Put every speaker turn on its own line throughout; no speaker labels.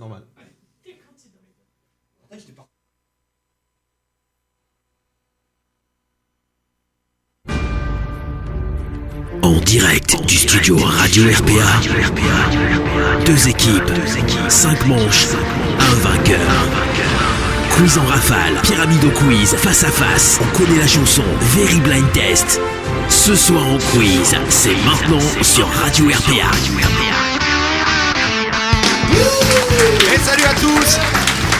normal.
En direct du studio Radio RPA, 2 équipes, 5 manches, un vainqueur. Quiz en rafale, Pyramido Quiz, face à face. On connaît la chanson, Very Blind Test. Ce soir en quiz, c'est maintenant sur Radio RPA.
Et salut à tous.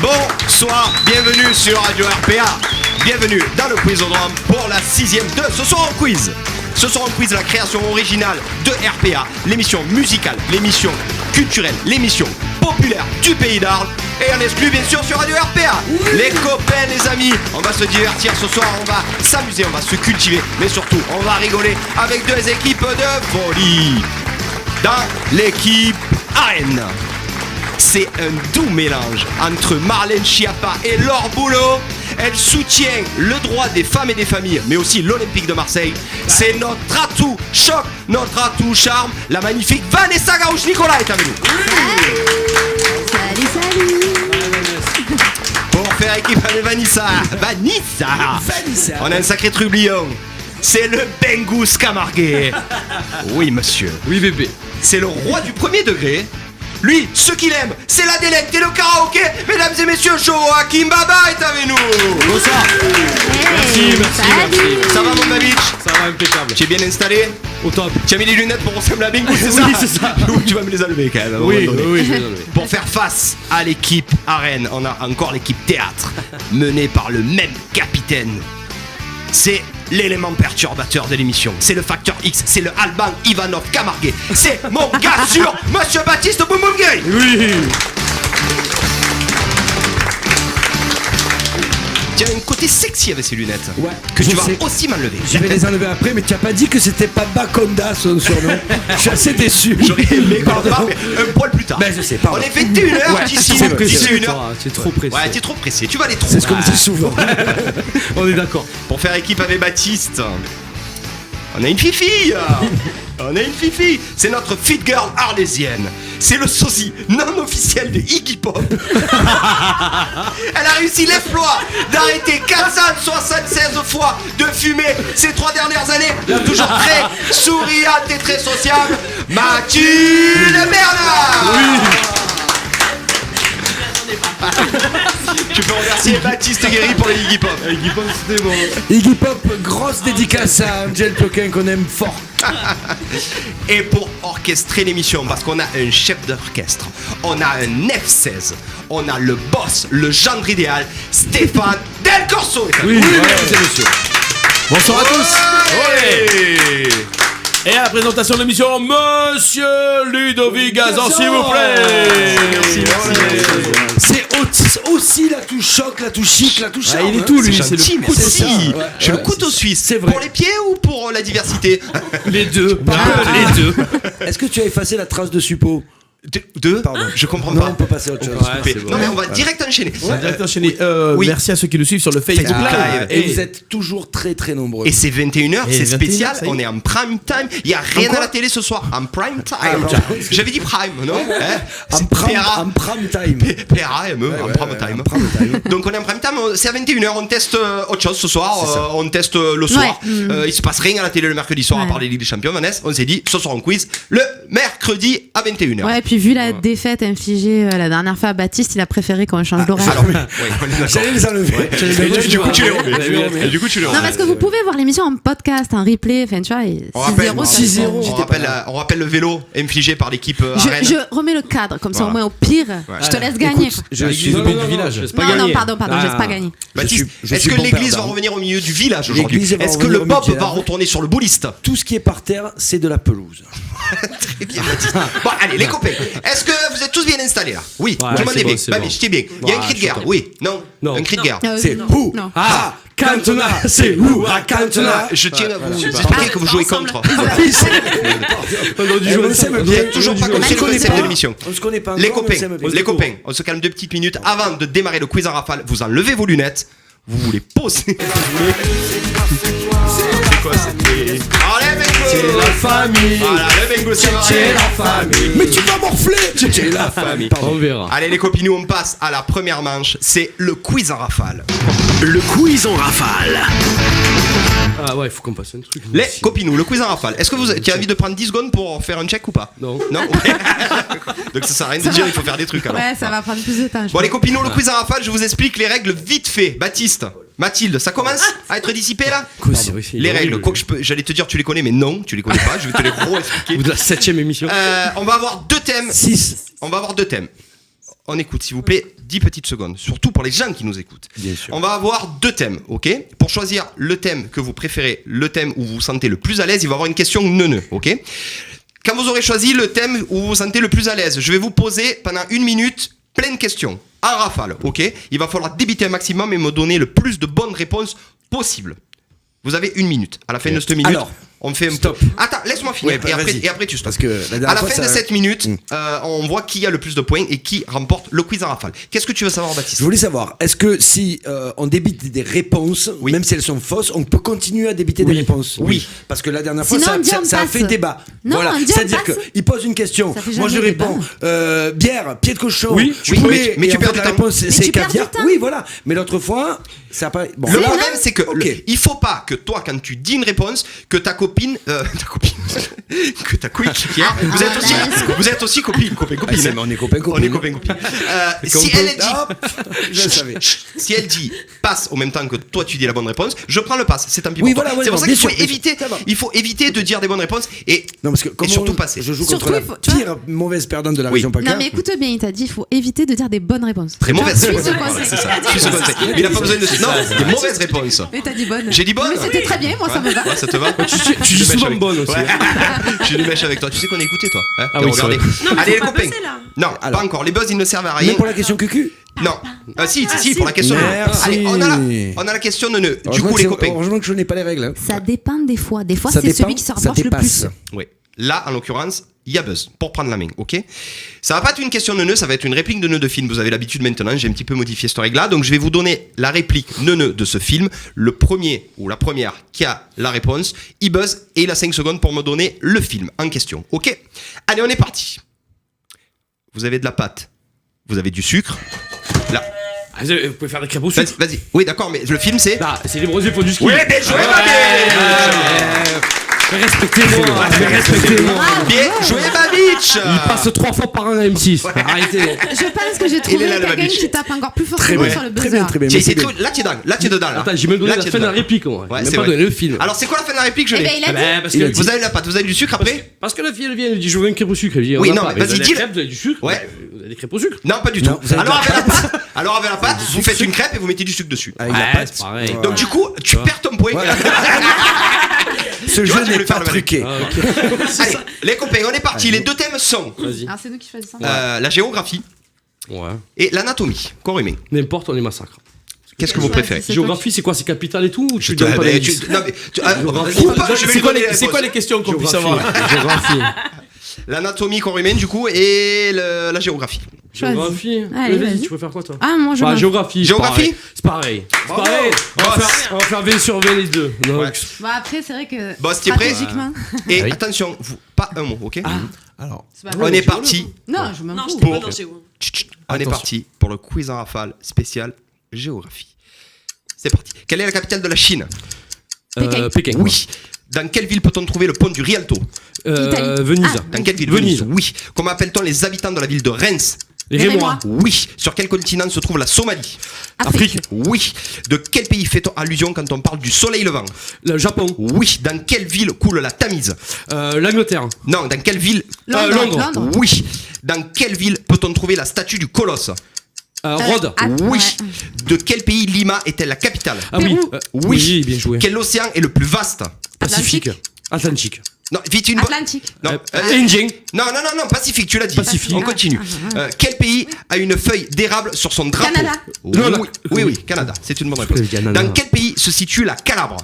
Bonsoir, bienvenue sur Radio RPA. Bienvenue dans le Quizodrome pour la 6e de Ce soir en quiz. Ce soir en quiz, la création originale de RPA, l'émission musicale, l'émission culturelle, l'émission populaire du pays d'Arles. Et en exclu bien sûr sur Radio RPA. Les copains, les amis, on va se divertir ce soir, on va s'amuser, on va se cultiver, mais surtout on va rigoler avec 2 équipes de folie. Dans l'équipe Arène, c'est un doux mélange entre Marlène Schiappa et Laure Boulot. Elle soutient le droit des femmes et des familles, mais aussi l'Olympique de Marseille. C'est notre atout choc, notre atout charme. La magnifique Vanessa Garouche-Nicolas est avec nous.
Salut.
Pour faire équipe avec Vanessa, on a un sacré trublion. C'est le Bengus Camarguais. Oui, monsieur.
Oui, bébé.
C'est le roi du premier degré. Lui, ce qu'il aime, c'est la délecte et le karaoké. Mesdames et messieurs, Joachim Baba est avec nous.
Bonsoir. Merci.
Ça va mon Babich?
Ça va impeccable.
Tu es bien installé?
Au top.
Tu as mis les lunettes pour ressembler à Bengus, c'est ça?
Oui, c'est ça.
Ou tu vas me les enlever quand même.
Oui, je vais l'enlever.
Pour faire face à l'équipe Arène, on a encore l'équipe théâtre, menée par le même capitaine. C'est l'élément perturbateur de l'émission. C'est le facteur X, c'est le Alban Ivanov Camarguais. C'est mon gars sûr, Monsieur Baptiste Boumoulgueil.
Oui.
Tu as un côté sexy avec ces lunettes.
Ouais,
que
je
tu vas
sais.
aussi m'enlever.
Je vais les enlever après, mais tu n'as pas dit que c'était pas Baconda son surnom. Je suis assez déçu.
J'aurais aimé qu'on
Pardon.
parle un poil plus tard.
Ben je sais, pardon.
On est 21h
Ouais,
d'ici
c'est pressé.
21h.
C'est trop pressé.
Ouais, t'es trop pressé, tu vas aller trop.
C'est ce qu'on me dit souvent.
On est d'accord.
Pour faire équipe avec Baptiste, on a une fifi. On a une fifi. C'est notre fit girl arlésienne. C'est le sosie non officiel de Iggy Pop. Elle a réussi l'exploit d'arrêter 476 fois de fumer ces 3 dernières années. Toujours très souriante et très sociable. Mathilde Bernard. Tu peux remercier Baptiste Guéry pour les Iggy Pop.
Iggy Pop, c'était bon.
Iggy Pop, grosse dédicace à Angel Ploquin qu'on aime fort.
Et pour orchestrer l'émission, parce qu'on a un chef d'orchestre, on a un F16, on a le boss, le gendre idéal, Stéphane Del Corso.
Oui, c'est monsieur. Bonsoir à tous.
Ouais.
Et à la présentation de l'émission, Monsieur Ludovic Gazan, s'il vous plaît.
Merci.
C'est aussi la touche choc, la touche chic, la touche charme.
Il est tout lui,
C'est
c'est
gentil,
le coup de
merci.
ça, ouais.
Je suis le
Ouais,
couteau suisse.
c'est vrai.
Pour les pieds ou pour la diversité?
Les deux.
Les deux. Est-ce que tu as effacé la trace de suppo?
Deux.
Pardon.
Je comprends
Non,
pas.
on peut passer à autre chose.
Ouais, c'est bon.
Non mais on va direct enchaîner.
On va direct enchaîner.
Oui.
Merci à ceux qui nous suivent sur le Facebook
Facebook
Live.
Live.
Et vous êtes toujours très très nombreux.
Et c'est 21h,
Et
c'est
21h,
spécial,
ça y est.
on est en prime time, il n'y a rien à la télé ce soir, en prime time. J'avais dit prime, non?
En prime time.
PRAME, en prime time. Donc on est en prime time, c'est à 21h, on teste autre chose ce soir, on teste le soir. Il se passe rien à la télé le mercredi soir à part les Ligues des Champions, Vanessa. On s'est dit, ce soir en quiz, le mercredi à 21h.
Ouais, et puis vu la défaite infligée la dernière fois à Baptiste, il a préféré qu'on change d'horaire.
Alors, oui, on est d'accord.
J'allais les enlever.
Et du coup, tu les remets. Et du coup, tu les
Non,
remets.
parce que vous pouvez voir l'émission en podcast, en replay, enfin tu vois, et
On rappelle,
6-0, ça
6-0.
se-
on rappelle le vélo infligé par l'équipe Arène.
Je remets le cadre, comme ça
Voilà.
au moins au pire, je te laisse gagner.
Écoute, je
L'église
suis
au milieu du village.
Non, pardon, je laisse pas gagner.
Baptiste,
je
est-ce
suis
que
bon
l'église va
perdant.
revenir au milieu du village aujourd'hui?
L'église va
Est-ce que
revenir
le
au
Bob
milieu du
va
village.
retourner sur le bouliste?
tout ce qui est par terre, c'est de la pelouse.
Très bien, Baptiste. Bon, allez, les copains, est-ce que vous êtes tous bien installés là? Oui,
Ouais,
tout le monde
c'est
est
bon,
bien.
c'est
Bah,
bon.
mais j'étais bien. Il y a un
Ouais,
cri de
je suis
guerre,
top.
oui. Non,
Non.
un cri de guerre.
C'est
Non.
où?
Non.
Ah, Cantona, c'est où? À Cantona.
Je tiens à vous expliquer que vous jouez contre.
On s'aime bien.
Toujours pas
On
compris
se
le
connaît
concept
pas.
de l'émission.
On se connaît pas
Les
encore, mais on
copains,
s'aime bien.
les copains, on se calme 2 petites minutes avant de démarrer le quiz en rafale. Vous enlevez vos lunettes, vous voulez poser. C'est quoi cette télé? Allez, bingo!
C'est la famille.
Voilà, le bingo, c'est
C'est la famille. Mais tu vas morfler. C'est la famille.
On verra.
Allez, les copinous, on passe à la première manche. C'est le quiz en rafale.
Le quiz en rafale.
Ah ouais, il faut qu'on passe un truc.
Les copinous, le quiz en rafale. Est-ce que tu as envie de prendre 10 secondes pour faire un check ou pas?
Non.
Non. Donc ça sert à rien de dire, il faut faire des trucs alors.
Ouais, ça va prendre plus de temps.
Bon, les copinous, le quiz en rafale, je vous explique les règles vite fait. Baptiste, Mathilde, ça commence à être dissipé là? Les règles, quoi que j'allais te dire, tu les connais, mais non, tu les connais pas. Je vais te les re-expliquer.
Ou de la 7ème émission.
On va avoir 2 thèmes.
6.
On va avoir 2 thèmes. On écoute, s'il vous plaît, 10 petites secondes. Surtout pour les gens qui nous écoutent.
Bien sûr.
On va avoir 2 thèmes, ok? Pour choisir le thème que vous préférez, le thème où vous vous sentez le plus à l'aise, il va y avoir une question neuneu, ok? Quand vous aurez choisi le thème où vous vous sentez le plus à l'aise, je vais vous poser pendant 1 minute plein de questions, en rafale, ok? Il va falloir débiter un maximum et me donner le plus de bonnes réponses possibles. Vous avez 1 minute. À la fin de cette minute,
Alors,
on fait un
stop.
Attends, laisse-moi finir.
Ouais, vas-y.
Et après tu stoppes.
Parce que la dernière
à la
fois,
fin de
ça-
cette minute, on voit qui a le plus de points et qui remporte le quiz en rafale. Qu'est-ce que tu veux savoir, Baptiste?
Je voulais savoir, est-ce que si on débite des réponses,
Oui.
même si elles sont fausses, on peut continuer à débiter des réponses?
Oui.
Parce que la dernière fois,
Sinon, on dit
ça
on
a
passe.
fait débat.
Non,
voilà.
on dit on
C'est-à-dire
passe.
qu'il pose une question.
Ça fait
Moi, je
jamais
réponds bière, pied de cochon.
Oui,
poulet,
mais
et
tu
en
perds
fait,
du
la
temps.
réponse,
Mais
c'est
tu perds
caviar.
du temps.
Oui, voilà. Mais l'autre fois, ça a pas. Bon,
Le
là,
problème, c'est que
ok.
il faut pas que toi, quand tu dis une réponse, que ta copine, que ta coéquipière, vous êtes aussi copine,
Ah, c'est-
hein.
on est copains,
On est copains. Si elle dit,
Je le savais.
si elle dit passe en même temps que toi tu dis la bonne réponse, je prends le passe. C'est tant pis
Oui,
pour
voilà,
toi. C'est
ouais,
pour ça
bien
qu'il faut
sûr, bien
éviter.
sûr. Ça va.
Il faut éviter de dire des bonnes réponses et
Non, parce que comme
surtout passer.
Je joue
Surtout,
contre
il faut-
la pire mauvaise perdante de la
Oui.
région PACA.
Non, mais écoute bien, il t'a dit il faut éviter de dire des bonnes réponses.
Très mauvaise.
Suis ce
Ouais,
conseil.
c'est ça. Suis ce conseil. Mais il a pas besoin de. Non, des mauvaises réponses.
Mais t'as dit bonne.
J'ai dit bonne.
Mais c'était très bien, moi ça me va.
Ouais, ça te va?
Tu dis souvent bonne aussi.
Ouais. J'ai des mèches avec toi. Tu sais qu'on est écouté, toi. Hein?
Ah
T'as
oui,
regardé.
c'est
Allez, les copains.
là.
Non,
Alors.
pas encore. Les buzz, ils ne servent à rien.
Même pour la question cucu.
Non. Si, pour la question.
Merci.
Allez, on a la question neuneu. Du
Heureusement
coup,
que
les
c'est-
copains.
Heureusement que je n'ai pas les règles. hein.
Ça dépend des fois. Des fois,
Ça
c'est
dépend,
celui qui se
ça
rapproche le
dépasse.
plus.
Oui. Là, en l'occurrence, il y a buzz pour prendre la main, ok? Ça va pas être une question neuneu, ça va être une réplique de neuneu de film. Vous avez l'habitude maintenant, j'ai un petit peu modifié cette règle-là. Donc je vais vous donner la réplique neuneu de ce film. Le premier ou la première qui a la réponse, il buzz et il a 5 secondes pour me donner le film en question, ok? Allez, on est parti. Vous avez de la pâte, vous avez du sucre. Là,
Ah, vous pouvez faire des crêpes au sucre.
vas-y. Oui, d'accord, mais le film c'est.
Là, c'est les brosés pour du ski.
Oui, bien joué,
Respectez-moi. Respectez-moi.
Bien joué, Babich.
Il passe 3 fois par an à M6. Arrêtez.
Je pense que j'ai
Il est
trouvé
là, le
quelqu'un
Babich.
qui tape encore plus
Très
fortement
bien,
sur le
très
buzzer.
bien, très bien.
Tiens,
mais c'est
c'est
bien.
là, tu es dedans. Là, tu es dedans. Là.
Attends, j'ai même donné
Là,
la
tu es
fin de la
dedans.
réplique, moi.
Ouais,
Même
c'est
pas
vrai.
donné le film.
Alors, c'est quoi la fin de la réplique? Je
Eh
l'ai.
ben, il a
Ah
dit.
ben, parce
Il a
que
dit.
Vous avez la pâte, vous avez du sucre après?
Parce que la fille, elle vient, elle dit je veux une crêpe au sucre. Elle dit,
Oui,
on a
non,
pas.
mais
Mais
vas-y,
vous avez
dis-le.
des crêpes, vous avez du sucre.
Ouais.
Ouais, vous avez des crêpes au sucre.
Non, pas du tout.
Non, vous avez
Alors, avec la pâte, vous faites une crêpe et vous mettez du sucre dessus.
Avec la
Ouais,
pâte.
c'est pareil.
Donc, du coup, tu perds ton point.
Voilà. Ce
Tu
jeu
vois, tu
n'est
voulais faire
pas
le
truqué.
Ah, ok.
Allez, les copains, on est parti. Les 2 thèmes sont
Vas-y.
Alors c'est nous qui choisissons.
la géographie
Ouais.
et l'anatomie, corps humain.
N'importe, on les massacre.
Qu'est-ce que vous préférez?
C'est toi
Géographie, c'est quoi? C'est capitale et tout? Ou tu
Je
donnes pas
mais
d'indice?
non, mais
Géographie.
ou pas, je vais lui donner les
C'est quoi les
réponses.
questions qu'on puisse
Géographie.
savoir? Géographie.
L'anatomie, corps humain, du coup, et la géographie.
Choisis.
Géographie.
Allez,
Vas-y,
vas-y.
tu préfères quoi toi?
Ah, moi je
Bah,
m'en-
géographie.
Géographie.
C'est pareil. C'est
Bravo.
pareil. On va
Boss.
faire 20 sur 20 les deux. Donc,
Ouais.
Bon, après, c'est vrai que.
Boss, t'es prêt?
Stratégiquement.
Et
Ah oui.
attention, vous, pas un mot, ok?
Alors,
c'est pas
On
grave.
est parti.
Non, je m'en
Non,
fous.
j'étais pas dans Géo.
On est parti pour le quiz en rafale spécial géographie. C'est parti. Quelle est la capitale de la Chine?
Pékin.
Pékin.
Oui. Dans quelle ville peut-on trouver le pont du Rialto?
Italie.
Venise.
Ah.
Dans quelle ville?
Venise.
Oui. Comment appelle-t-on les habitants de la ville de Reims?
Les
Les
Rémois.
Oui. Sur quel continent se trouve la Somalie?
Afrique.
Oui. De quel pays fait-on allusion quand on parle du soleil levant?
Le Japon.
Oui. Dans quelle ville coule la Tamise?
L'Angleterre.
Non, dans quelle ville?
Londres.
Oui. Dans quelle ville peut-on trouver la statue du colosse?
Rhodes.
Ah,
Oui.
ouais.
De quel pays Lima est-elle la capitale?
Ah oui.
Pérou.
Oui.
Bien joué.
Quel océan est le plus vaste?
Pacifique. Atlantique.
Non, vite une bonne.
Atlantique.
Non,
Indien.
non, Pacifique, tu l'as dit.
Pacifique.
On continue. Quel pays a une feuille d'érable sur son drapeau?
Canada.
Oui, Canada. C'est une bonne réponse.
Le Canada.
Dans quel pays se situe la Calabre?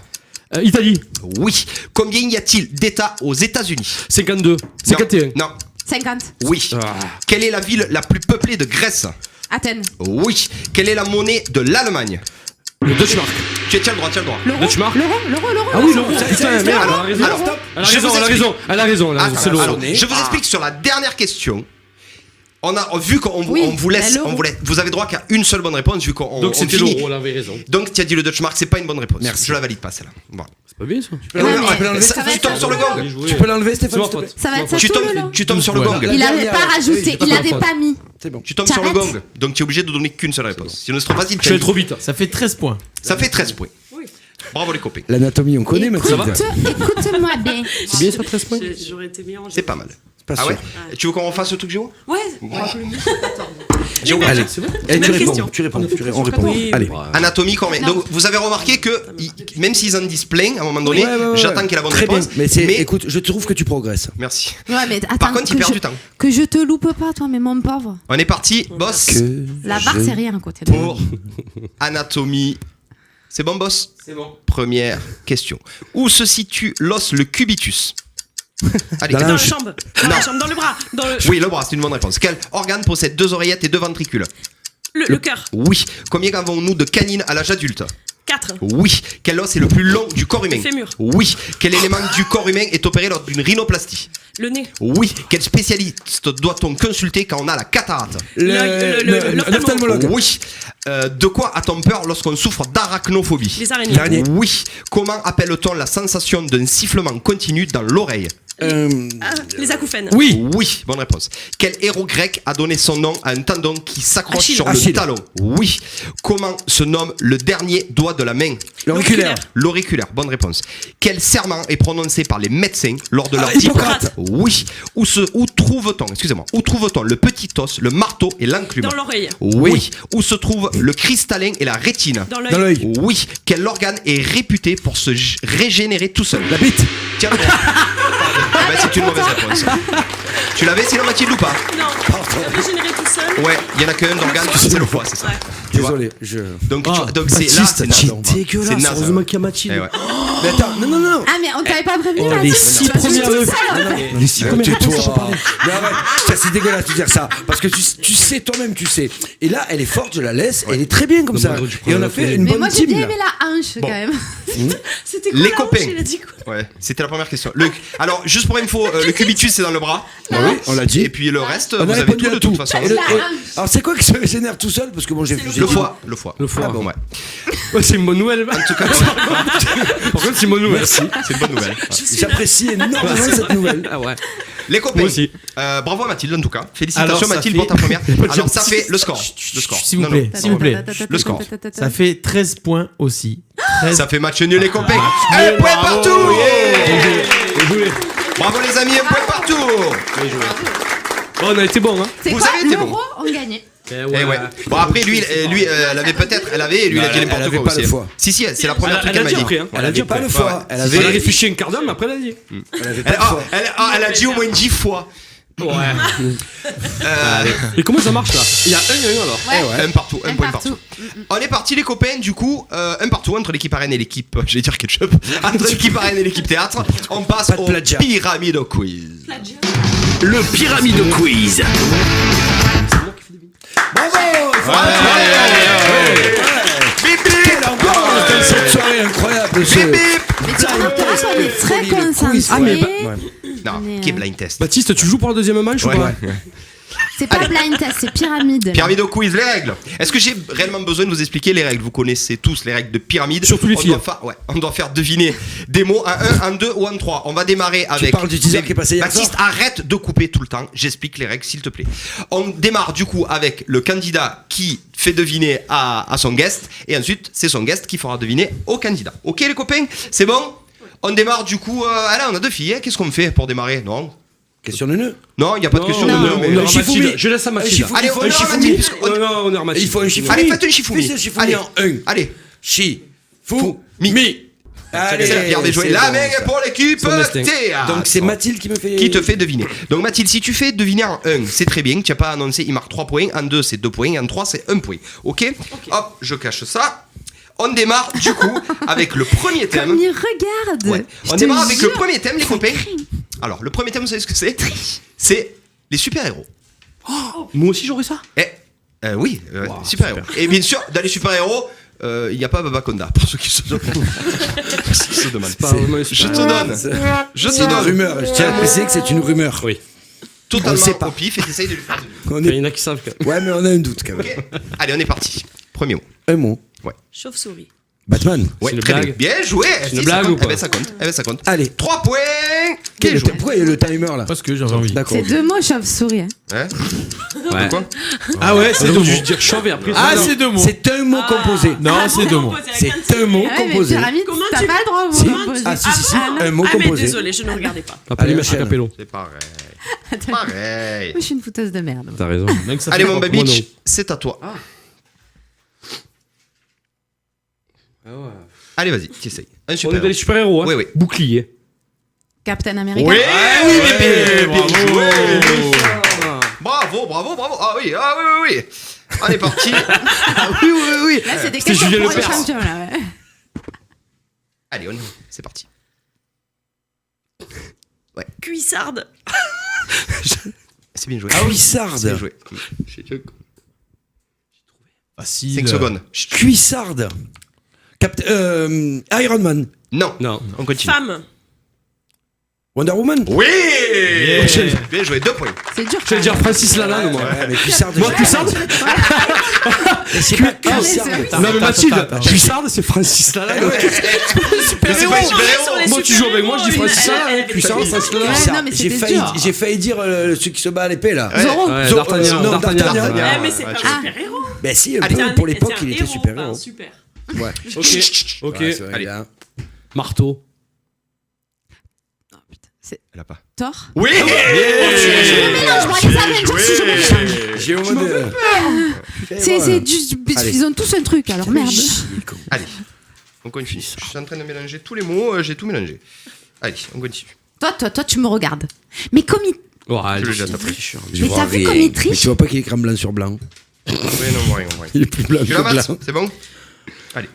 Italie.
Oui. Combien y a-t-il d'États aux États-Unis?
52. 51.
Non.
50.
Oui.
Ah.
Quelle est la ville la plus peuplée de Grèce?
Athènes.
Oui. Quelle est la monnaie de l'Allemagne?
Le Deutschmark.
Tu tiens le droit, tiens le droit.
Deutschmark.
L'euro.
Ah oui, l'euro.
Ça,
Putain,
ça,
merde,
alors,
elle a raison.
alors, stop.
Elle a
Je
raison,
vous
elle a
explique.
raison. Elle a raison, c'est l'euro.
Je vous explique sur la dernière question. On a vu qu'on on vous laisse,
l'euro.
vous avez droit qu'à une seule bonne réponse vu qu'on
Donc
on
c'était
finit.
l'euro, elle avait raison.
Donc tu as dit le Deutschmark, c'est pas une bonne réponse.
Merci.
Je la valide pas celle-là. Voilà.
C'est pas bien ça.
peux l'enlever,
mais
tu peux l'enlever,
Ça,
ça va
tu
être
tombes
un
sur le
gong.
gong.
Bien joué.
Tu peux l'enlever,
C'est
Stéphane,
ma
s'il te plaît.
faute.
Ça va être ça
Tu
tout le
tombes,
long.
tu tombes sur le
Voilà.
gong.
La
Il avait
dernière,
pas
oui,
rajouté,
j'ai pas
il
fait
avait
faute.
pas mis.
C'est bon.
Tu tombes sur le
T'arrêtes.
gong. Donc tu es obligé de donner qu'une seule réponse. Sinon c'est trop facile.
Je suis allé trop vite.
Ça fait 13 points.
Ça fait 13 points. Bravo les copains.
L'anatomie, on connaît maintenant.
Écoute-moi bien.
C'est bien ça, 13 points.
J'aurais été meilleur.
C'est pas mal.
Pas
Ah
sûr.
ouais. Tu veux qu'on refasse le truc Géo?
Ouais.
Géo,
Allez,
Même
tu
question.
réponds, on répond.
Oui.
Allez.
Anatomie combien? Donc vous avez remarqué que même s'ils en disent plein à un moment donné,
Ouais.
j'attends qu'il y ait la bonne
Très bien.
réponse.
Mais écoute, je trouve que tu progresses.
Merci.
Ouais, mais attends,
Par contre, il
que
perd
je-
du temps.
Que je te loupe pas, toi, mais mon pauvre.
On est parti, boss,
La barre, c'est rien à côté de
pour anatomie. C'est bon, boss?
C'est bon.
Première question. Où se situe l'os le cubitus? Allez,
Dans
Dans
la
la
hanche.
jambe. Dans la jambe, dans le bras. Dans le.
oui, le bras, c'est une bonne réponse. Quel organe possède 2 oreillettes et 2 ventricules?
Le cœur.
Oui. Combien avons-nous de canines à l'âge adulte?
4.
Oui. Quel os est le plus long du corps humain?
Le fémur.
Oui. Quel élément du corps humain est opéré lors d'une rhinoplastie?
Le nez.
Oui. Quel spécialiste doit-on consulter quand on a la cataracte?
L'ophtalmologue.
Oui. De quoi a-t-on peur lorsqu'on souffre d'arachnophobie?
Les araignées.
Dernier.
Oui. Comment appelle-t-on la sensation d'un sifflement continu dans l'oreille?
Les acouphènes.
Oui. Oui, bonne réponse. Quel héros grec a donné son nom à un tendon qui s'accroche
Achille.
sur le
Achille.
talon? Oui. Comment se nomme le dernier doigt de la main?
L'auriculaire.
L'auriculaire, bonne réponse. Quel serment est prononcé par les médecins lors de leur
Hippocrate.
Oui. Où trouve-t-on le petit os, le marteau et l'enclume?
Dans l'oreille.
Oui. Où se trouve le cristallin et la rétine?
Dans
Dans
l'œil.
l'œil.
Oui. Quel organe est réputé pour se régénérer tout seul?
La bite.
Tiens, bah, c'est une mauvaise réponse. Tu l'avais sinon Mathilde ou pas?
Non. Régénérer tout seul.
Ouais, il y en a qu'un d'organe, c'est le foie, c'est ça.
Ouais.
Tu vois.
Désolé,
Donc,
Ah,
donc c'est là, c'est
Baptiste,
naze.
c'est dégueulasse,
C'est naze,
heureusement
hein.
qu'il y a Mathilde.
Eh ouais.
Mais attends, non.
Ah, mais on t'avait pas prévenu,
Oh,
là,
les
tu-
6
tu vas
premières
tout
meufs.
seul, en fait.
Les 6 premières tais-toi. Mais arrête, ça c'est dégueulasse de dire ça. Parce que tu sais toi-même, tu sais. Et là, elle est forte, je la laisse. Elle est très bien comme ça. Et on a fait une
Mais
bonne
moi, j'ai
team.
bien
là.
aimé la hanche, quand même.
C'était quoi
Les
la
copains.
hanche, il a dit quoi?
Ouais, c'était la première question. Alors, juste pour info, le cubitus c'est dans le bras.
Ah oui, on l'a dit.
Et puis le reste,
On
vous
a
avez
répondu
tout
à
de
tout.
toute façon.
Et alors c'est quoi qui se régénère tout seul? Parce que bon, j'ai
Le
dit-
foie.
Le foie.
Ah bon.
Ouais.
Ouais, c'est une bonne nouvelle. En tout cas, par contre, c'est une bonne nouvelle.
C'est une bonne nouvelle.
J'apprécie énormément cette nouvelle.
Ah ouais.
Les copains.
Moi aussi.
Bravo à Mathilde en tout cas. Félicitations
Alors, ça
Mathilde
fait-
pour ta première.
pas de
Alors
chance.
ça fait le score. Le score.
S'il vous
Non,
plaît,
non.
s'il vous plaît.
Le score.
Ça fait 13 points aussi. 13.
Ça fait match nul les copains. Un point partout. Yeah. Bravo les amis, un point partout.
Oh, on a été bon, hein.
C'est
Vous
quoi?
avez été bon.
L'euro, on gagnait.
Eh ouais. Bon après lui, elle avait peut-être, elle avait, et lui il a dit
elle
n'importe
avait
quoi
pas
aussi.
le foie.
Si c'est la première truc
Elle a
qu'elle
dit
m'a dit.
après, hein.
Elle avait pas le foie. Elle
Elle a
avait
réfléchi un quart d'heure, mais après, elle a dit.
pas le foie.
Elle a dit au moins 10 fois.
Et comment ça marche là? Il y a un alors.
Ouais.
Un partout, un
Un
point
partout.
partout. On est parti les copains, du coup, un partout entre l'équipe arène et l'équipe, j'allais dire ketchup, entre l'équipe arène et l'équipe théâtre. On passe
Pas de
au
plagiat.
pyramide quiz.
Le Pyramide Quiz.
Bravo.
Bip bip.
Quelle ambiance dans cette soirée incroyable. ce-
Bip bip.
Mais tu remarqueras qu'on est très
Folie, le quiz.
concentrés.
Ah, mais
Non,
Mais,
qui est blind test.
Baptiste, tu joues pour le deuxième match ou
Ouais.
pas?
C'est pas blind test, c'est pyramide. là.
Pyramide au quiz, les règles. Est-ce que j'ai réellement besoin de vous expliquer les règles? Vous connaissez tous les règles de pyramide.
Surtout les filles.
On doit faire deviner des mots en 1, en 2 ou en 3. On va démarrer avec.
parles du teaser qui est passé hier
Baptiste,
soir
arrête de couper tout le temps. J'explique les règles, s'il te plaît. On démarre du coup avec le candidat qui fait deviner à son guest. Et ensuite, c'est son guest qui fera deviner au candidat. Ok, les copains? C'est bon? On démarre du coup. Allez, on a 2 filles. Hein. Qu'est-ce qu'on fait pour démarrer? Non?
Question de nœud.
Non, il n'y a pas de question de
Non,
nœud,
on
mais.
est en
Shifumi.
Mathilde. Je laisse à Mathilde.
Shifumi.
Allez,
Il faut
on
un
est en
Shifumi.
Mathilde, puisque-
Non, non, on est en Mathilde.
Il faut un chiffre.
Allez, faites un Shifumi.
Fais ce Shifumi
Allez.
en 1.
Allez.
Chi.
Fou.
Fou.
Mi.
Allez.
Bien joué.
c'est
La
bon,
main
ça.
pour l'équipe
Son destin.
théâtre.
Donc c'est Mathilde qui me fait.
Qui te fait deviner. Donc Mathilde, si tu fais deviner en 1, c'est très bien. Tu n'as pas annoncé, il marque 3 points. En 2, c'est 2 points. En 3, c'est 1 point. Ok. Hop, je cache ça. On démarre du coup avec le premier thème.
Comme il regarde.
Ouais.
Je
On
te
démarre avec le
jure.
premier thème, les copains. Alors, le premier thème, vous savez ce que c'est? C'est les super-héros.
Moi aussi, j'aurais ça.
Oui, super-héros. Et bien sûr, dans les super-héros, il n'y a pas Babaconda, pour ceux qui se demandent. Je te donne. Je te
C'est une
donne.
rumeur. Je tiens à préciser que c'est une rumeur.
Oui.
Totalement
On sait pas.
au pif et t'essayes de lui faire deviner.
On
Il
est...
y en a qui savent que.
Ouais, mais on a un doute quand même.
Ok. Allez, on est parti. Premier mot.
Un mot.
Chauve-souris.
Batman.
Ouais,
une
très
blague.
bien. Bien joué.
C'est une
Si,
blague
ça compte.
ou pas
Eh ben, ça compte. Eh ben, ça compte.
Allez.
3 points.
Quel
Bien
est
joué.
pourquoi il y a le timer là?
Parce que j'avais envie.
D'accord.
C'est deux mots chauve-souris. Hein.
Hein
Ouais.
Quoi
Ah ouais, c'est deux
Donc,
mots.
je dire chauve et après.
Ah,
non.
c'est deux mots.
C'est un mot composé.
Non, c'est deux mots.
C'est un mot
Ah ouais, mais
composé.
pyramide,
Comment
t'as
tu-
pas le droit au
Si.
mot composé.
Ah, si, si.
Ah,
Un mot
mais
composé.
désolé, je ne regardais pas.
Appelez
Allez,
Maître
enchaîne.
Capello.
C'est pareil. Pareil.
Je suis une fouteuse de merde.
T'as raison.
Même ça
Allez,
fait
mon
pas-
baby,
non.
c'est à toi. Allez, vas-y, tu essayes. Un
On est
super.
dans les super-héros, hein.
Oui, oui.
Bouclier.
Captain America.
Oui, bien
bravo.
joué. Bravo, bravo, bravo. Ah oui, oui, oui. On est parti.
Oui, oui, oui.
Là, c'est des
C'était
questions
Julien
pour les
Lepers.
champions, là, ouais.
Allez, on y va. C'est parti.
Cuissarde.
C'est bien joué.
Ah oui,
C'est bien
Cuissarde.
joué.
Facile.
5 secondes.
Cuissarde. Iron Man.
Non.
Non.
On continue.
Femme.
Wonder Woman.
Oui.
Yeah.
Bien joué, 2 points.
C'est dur.
J'allais dire Francis Lalanne, moi.
Ouais, mais Cuissarde.
Moi, Cuissarde.
Mais c'est pas
Ah,
Cuissarde.
mais c'est-
Non, mais Mathilde,
attends.
Cuissarde, c'est Francis Lalanne.
Mais c'est pas super-héros.
Moi, tu joues avec moi, je dis Francis Lalanne.
Elle-
Cuissarde, Francis Lalanne.
Ouais, non, mais
J'ai
c'était
failli,
dur.
j'ai failli dire celui qui se bat à l'épée là.
Zorro.
Ouais,
Zorro,
D'Artagnan.
non,
D'Artagnan.
D'Artagnan.
Ouais, mais c'est
Ouais,
pas
tu
un
vois.
super-héros.
Ben si, un
Allez,
peu,
C'est un-
pour l'époque,
c'est un
il était
héros,
super-héros.
enfin, super.
Ouais.
Ok, ok.
Ouais, c'est vrai,
Allez.
là.
Marteau.
Elle a pas.
Thor.
Oui.
Je mélange, moi, les Avengers, si je mélange.
J'ai au moins de.
C'est
Allez.
ils ont tous un truc, alors merde.
Allez. On continue. Je suis en train de mélanger tous les mots. J'ai tout mélangé. Allez, on continue.
Toi, tu me regardes. Mais comme il...
Oh,
Je
allez.
le jette après.
Je
Mais
vois
t'as vu
rien.
comme il
Mais
triche?
tu vois pas qu'il est écrit en blanc sur blanc.
Oui, non, on voit rien, on voit rien.
Il est plus blanc
Tu
que
la mates,
blanc.
c'est bon. Allez,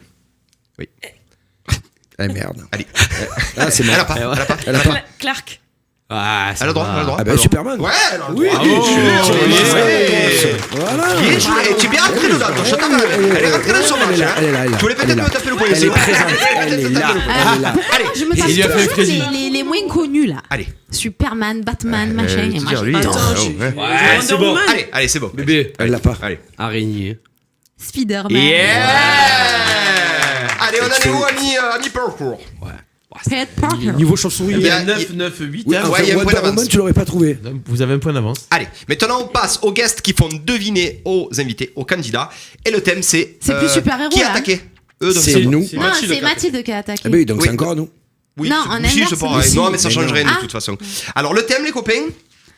Ah merde.
allez.
Ah, c'est
Elle
mort.
a pas. Elle a pas.
Elle a pas.
Clark.
Ah, c'est
Elle a le droit.
pas-
Elle a le droit.
Ah
elle a
ben
le droit.
Superman.
Ouais, elle a le
Oui,
droit.
bien
Bravo.
joué.
Bien joué.
Voilà.
Bien joué. Et tu es bien rentré dedans. Ton shot, elle est rentrée dans son match.
Elle est là, elle est là, elle est là.
Tu voulais
Elle est
peut-être
là.
me taper le poing.
Elle est présente. Elle est là. Elle est là.
Allez.
Je me tape
il lui a fait le
toujours
crédit.
les moins connus, là.
Allez.
Superman, Batman, machin. Et moi,
lui.
Attends,
Ouais.
Ouais, c'est bon.
Allez, allez, c'est bon.
Bébé.
Elle l'a pas.
Allez.
Araignée.
Spider-Man.
Yeah. Allez, on en est où, ami parcours?
Peter Parker.
Niveau chauve-souris.
Eh
Il y a
bien,
9, 9, 8.
Oui,
hein.
ouais, il y a un point
Wonder
d'avance.
Woman, tu l'aurais pas trouvé.
Vous avez un point d'avance.
Allez, maintenant on passe aux guests qui font deviner aux invités, aux candidats. Et le thème c'est.
C'est plus super-héros,
Qui a
là.
attaqué Eux, donc
C'est nous.
Non, c'est Mathilde qui a attaqué.
Ah ben oui, donc
Oui.
c'est encore nous.
Oui,
Non,
c'est-
en
oui, si,
inverse,
c'est pareil.
si.
Non, mais ça
Mais
change
non.
rien de
Ah.
toute façon. Alors, le thème, les copains,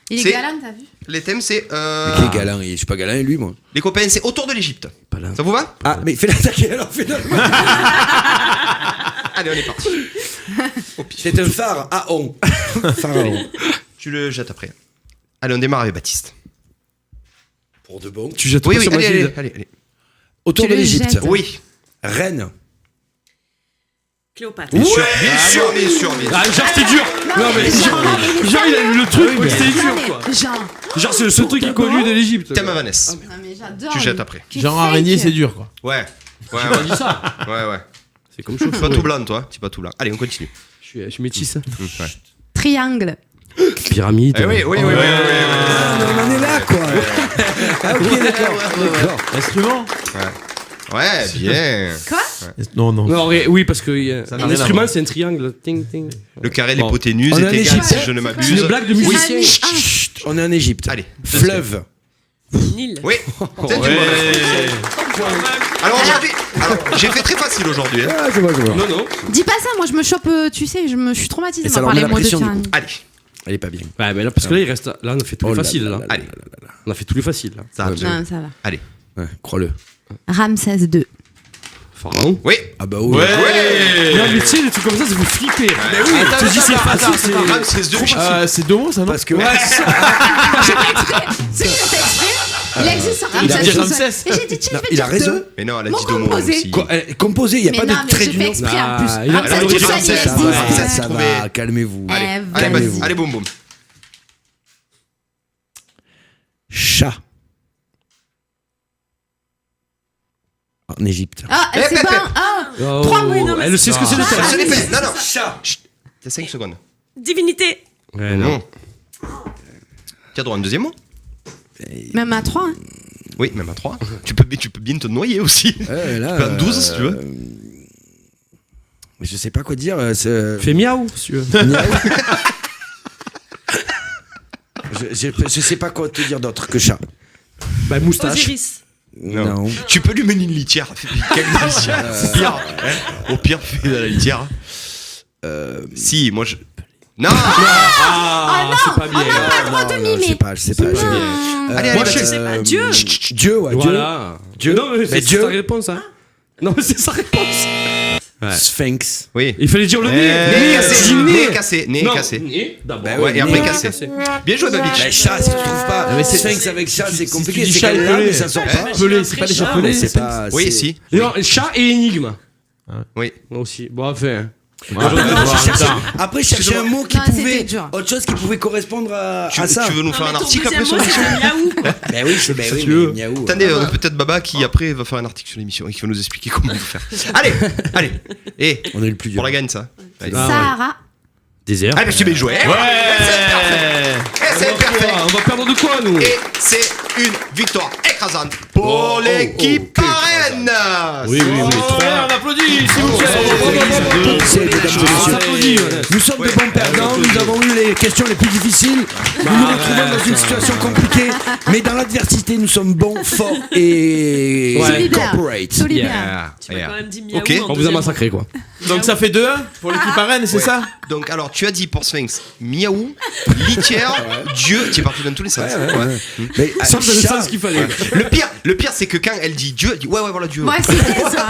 Il est
c'est-
galant, t'as vu?
les thèmes, c'est.
Mais qui est galant, je suis pas galant, lui, moi.
Les copains, c'est autour de l'Égypte.
Pas là.
Ça vous va
Ah, mais fais l'attaquer alors, finalement.
Allez, on est parti.
C'est un phare à on. Pharaon.
Tu le jettes après. Allez, on démarre avec Baptiste.
Pour de bon.
Tu jettes
Oui,
pas
oui,
sur
allez, allez,
Mathilde.
allez, allez.
Autour
Tu
de
le
l'Égypte.
jettes.
Oui.
Reine.
Cléopâtre.
Bien sûr, bien sûr, bien sûr, bien sûr.
Ah, genre, c'était dur. Non, mais genre, il a eu le truc, mais c'était dur, quoi.
Genre.
Genre, c'est le seul truc qui est connu de l'Égypte.
Thème à Vanessa.
Non, mais j'adore.
Tu jettes
lui.
après.
Qui
Genre
fake.
araignée, c'est dur, quoi.
Ouais. Ouais,
J'ai
ouais.
pas dit ça.
Ouais, ouais.
C'est comme
Tu
chaud.
es pas tout blanc, toi. Tu es pas tout blanc. Allez, on continue.
Je suis métisse.
Ouais.
Triangle.
Pyramide.
Eh oui, oui, oui, oui, oui, oui.
Ah, on en est là, quoi. Ah, ok, d'accord. D'accord.
Instrument
Ouais, bien.
Quoi?
Non, non.
Non, oui, parce que
Ça n'a
un
rien à
instrument,
voir.
c'est un triangle. Ting, ting.
Le carré,
Bon.
l'hypoténuse
On est
est
en
égal
Égypte.
si je ne
C'est
m'abuse.
une blague de
Oui.
musicien.
Chut, on est en Égypte.
Allez.
Fleuve.
Nil.
Oui. Tiens, tu vois. Alors aujourd'hui, j'ai fait très facile aujourd'hui. Hein.
Ah, je vois, je vois.
Non, non.
Dis pas ça, moi je me chope, tu sais, je suis traumatisée
Et ça
moi,
leur
par
met
les
la
mots de
pression, du
Pyramide.
Allez,
Elle est pas bien.
Ouais, mais là, parce que là, il reste. Là, on a fait tous
Oh
les
là
faciles,
là
là.
là
allez.
On a fait tous les faciles, là.
Ça va.
Non, ça va.
Allez.
Ouais, crois-le.
Ramsès II.
Pharaon.
Oui.
Ah bah oui.
Ouais.
Non, mais tu sais, des trucs comme ça, ça vous flipper.
Mais oui.
Tu te dis, c'est facile, c'est.
Ramsès II.
C'est deux mots, ça, non
Parce que.
C'est qui l'a fait exprès? Il existe un
Il a dit
Ramsès.
Ramsès.
Et j'ai dit, tiens,
Non,
je vais
il a
dire
raison.
deux.
Mais non, elle a
Mot
dit deux mots
composé.
aussi.
Composé, il n'y a
Mais
pas
non,
de
mais
trait
j'ai fait
d'union.
exprès en plus.
Ah, il a-
Ramsès
elle aurait
II,
dit
ça, il
Ramsès,
existe.
ça va.
Ça
Ramsès
va,
trouvé.
calmez-vous.
Allez,
Eh,
allez,
vas-y.
vas-y. Allez, boum, boum.
Chat. Ah, en Égypte.
Ah,
Eh,
c'est
Pep,
pas. Ah,
Oh,
3 mots.
non, mais
elle sait ce que c'est le
Ça,
temps.
c'est les faits. Non, non.
Chat.
Chut. T'as 5 secondes.
Divinité.
Ouais, non.
Tu as droit à un deuxième mot?
Même à 3. Hein.
Oui, même à 3. Tu peux bien te noyer aussi.
Là,
Tu peux à 12 si tu veux.
Je sais pas quoi dire.
Fais miaou, si tu veux.
Je sais pas quoi te dire d'autre que chat.
Bah, moustache.
Osiris.
Non.
Tu peux lui mener une litière. Quelle litière. Au pire, au pire, fais de la litière. Si, moi je. Non.
Ah, c'est pas bien.
Je sais pas.
Allez, allez,
Moi,
Baptiste.
Je sais pas. Dieu.
Dieu, ouais.
Voilà.
Dieu.
Non, mais c'est
Dieu.
sa réponse, hein. Non, mais c'est sa réponse. Ouais.
Sphinx.
Oui.
Il fallait dire le nez.
Nez cassé,
Nez.
nez cassé, nez
Non,
cassé.
nez d'abord.
Bah
Ouais, et après
nez
cassé. Bien joué, Babich.
Bah, chat, si tu trouves pas.
mais c'est-
Sphinx avec chat, c'est
si
compliqué.
tu dis
C'est
chat
qu'elle
et
là,
pelé.
mais ça sort pas.
Pelé, c'est pas les chats
Non, mais
pelés.
c'est pas.
Oui,
c'est-
si.
Non, chat et énigme.
Oui.
Moi aussi. Bon, enfin.
Après, je cherchais un mot qui
Non,
pouvait.
c'était dur.
Autre chose qui pouvait correspondre à
Tu
ça.
veux nous faire
Non,
un
mais ton
article après
deuxième
sur
mot,
l'émission?
c'est miaou, quoi.
Ben oui, c'est ben oui,
tu veux.
mais miaou.
Attendez, on a peut-être Baba qui après va faire un article sur l'émission et qui va nous expliquer comment on peut faire. Allez, allez. Et
On est le plus dur.
pour la gagne ça. Allez.
Sahara.
Désert.
Allez, je suis bien joué.
Ouais.
C'est parfait.
On va perdre de quoi, nous?
Et c'est une victoire écrasante pour l'équipe parraine.
Oui, oui, oui.
Ouais, on applaudit, s'il vous plaît.
C'est, mesdames et messieurs.
Applaudis, ouais.
Nous sommes de bons perdants, nous avons eu les questions les plus difficiles, nous nous retrouvons dans une situation compliquée, mais dans l'adversité nous sommes bons, forts et
Solidaire.
corporate.
Solidaire.
Tu m'as quand même dit miaou.
Ok.
en
On vous a
deuxième
massacré, quoi.
Donc ça fait 2-1 pour l'équipe parraine, c'est ça?
Donc alors tu as dit pour Sphinx, miaou, litière, Dieu, tu es parti dans tous les sens.
Mais,
Ça, c'est le
chat,
sens qu'il fallait.
Le pire c'est que quand elle dit Dieu, elle dit ouais voilà Dieu.
Ouais, c'était ça.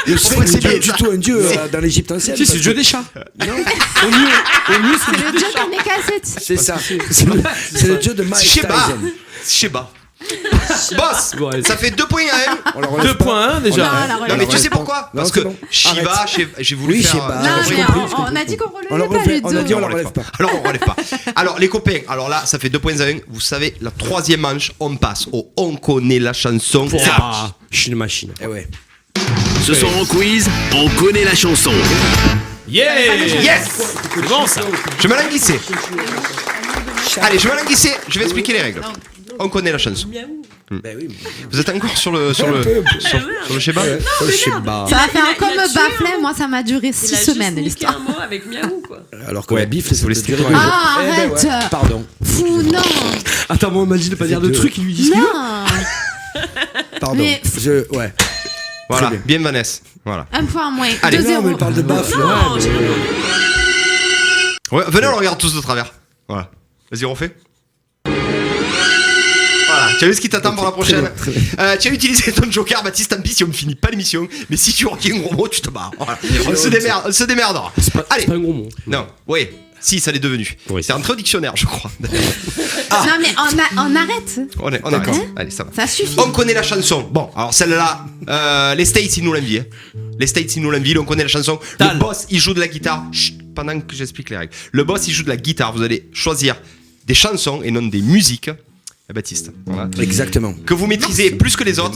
le sphinx
c'est
n'est pas
bien,
du
ça.
tout un dieu dans l'Égypte ancienne.
Si, c'est le dieu des chats. Non. Au mieux,
C'est le dieu de mes cassettes.
C'est ça. C'est le dieu de Mike
Sheba.
Tyson.
Sheba. Boss,
Bon, allez.
ça fait 2 points à elle.
On le relève
2
pas.
points, hein, déjà.
Non, la
Non
relève.
mais tu sais
relève pas.
pourquoi?
Non,
Parce
c'est
que
bon.
Shiva,
Arrête.
j'ai voulu
Oui,
faire.
Sheba.
Non,
j'ai
mais
compris,
on a dit qu'on
On le
relevait pas
relève,
le
on a dit
dieu.
on le relève pas.
Alors on relève pas. Alors les copains, alors là ça fait 2 points à 1. Vous savez, la 3e manche, on passe au on connaît la chanson. C'est parti.
Ah, je suis une machine.
Eh ouais.
Ce soir en quiz, on connaît la chanson.
Yeah!
Yes.
C'est bon ça.
Je vais l'enguisser. Allez, je vais l'enguisser. Je vais expliquer les règles. On connaît la chanson.
Ben oui.
Vous êtes encore sur le Sheba?
Sheba.
Ça va faire
il a
comme
tué,
Baflet, moi ça m'a duré
Il
6
a juste
semaines
niqué
l'histoire.
un mot avec miaou, quoi.
Alors que
Ouais,
la bif,
vous
c'est
voulez
le
sticker.
durer deux jours.
Ah,
Eh ben ouais,
arrête.
Pardon.
Fou, non.
Attends, moi, on m'a dit de pas dire de
deux.
trucs, il lui dit ce qu'il veut.
Non.
Pardon.
Mais-
Ouais.
Voilà,
Très
bien Vanessa. Voilà.
Un point en moins.
Allez.
2-0.
Non, mais elle parle de baf, là.
Non, j'ai-
Ouais, venez, on le regarde tous de travers. Voilà. Vas-y, refais. Voilà, tu as vu ce qui t'attend pour la prochaine. Tu as utilisé ton joker, Baptiste, tant pis si on ne finit pas l'émission. Mais si tu retiens un gros mot, tu te barres. Voilà. On se démerdera. Allez.
C'est pas un gros mot.
Non, oui. Si, ça l'est devenu.
Oui.
C'est entré au dictionnaire, je crois.
Non, mais on arrête.
On arrête. Allez, ça va.
Ça suffit.
On connaît la chanson. Bon, alors celle-là, les States, ils nous l'envient. Les States, ils nous l'envient. On connaît la chanson.
Tal.
Le boss, il joue de la guitare. Chut, pendant que j'explique les règles. Le boss, il joue de la guitare. Vous allez choisir des chansons et non des musiques. Baptiste. Voilà.
Exactement.
Que vous maîtrisez plus que les autres.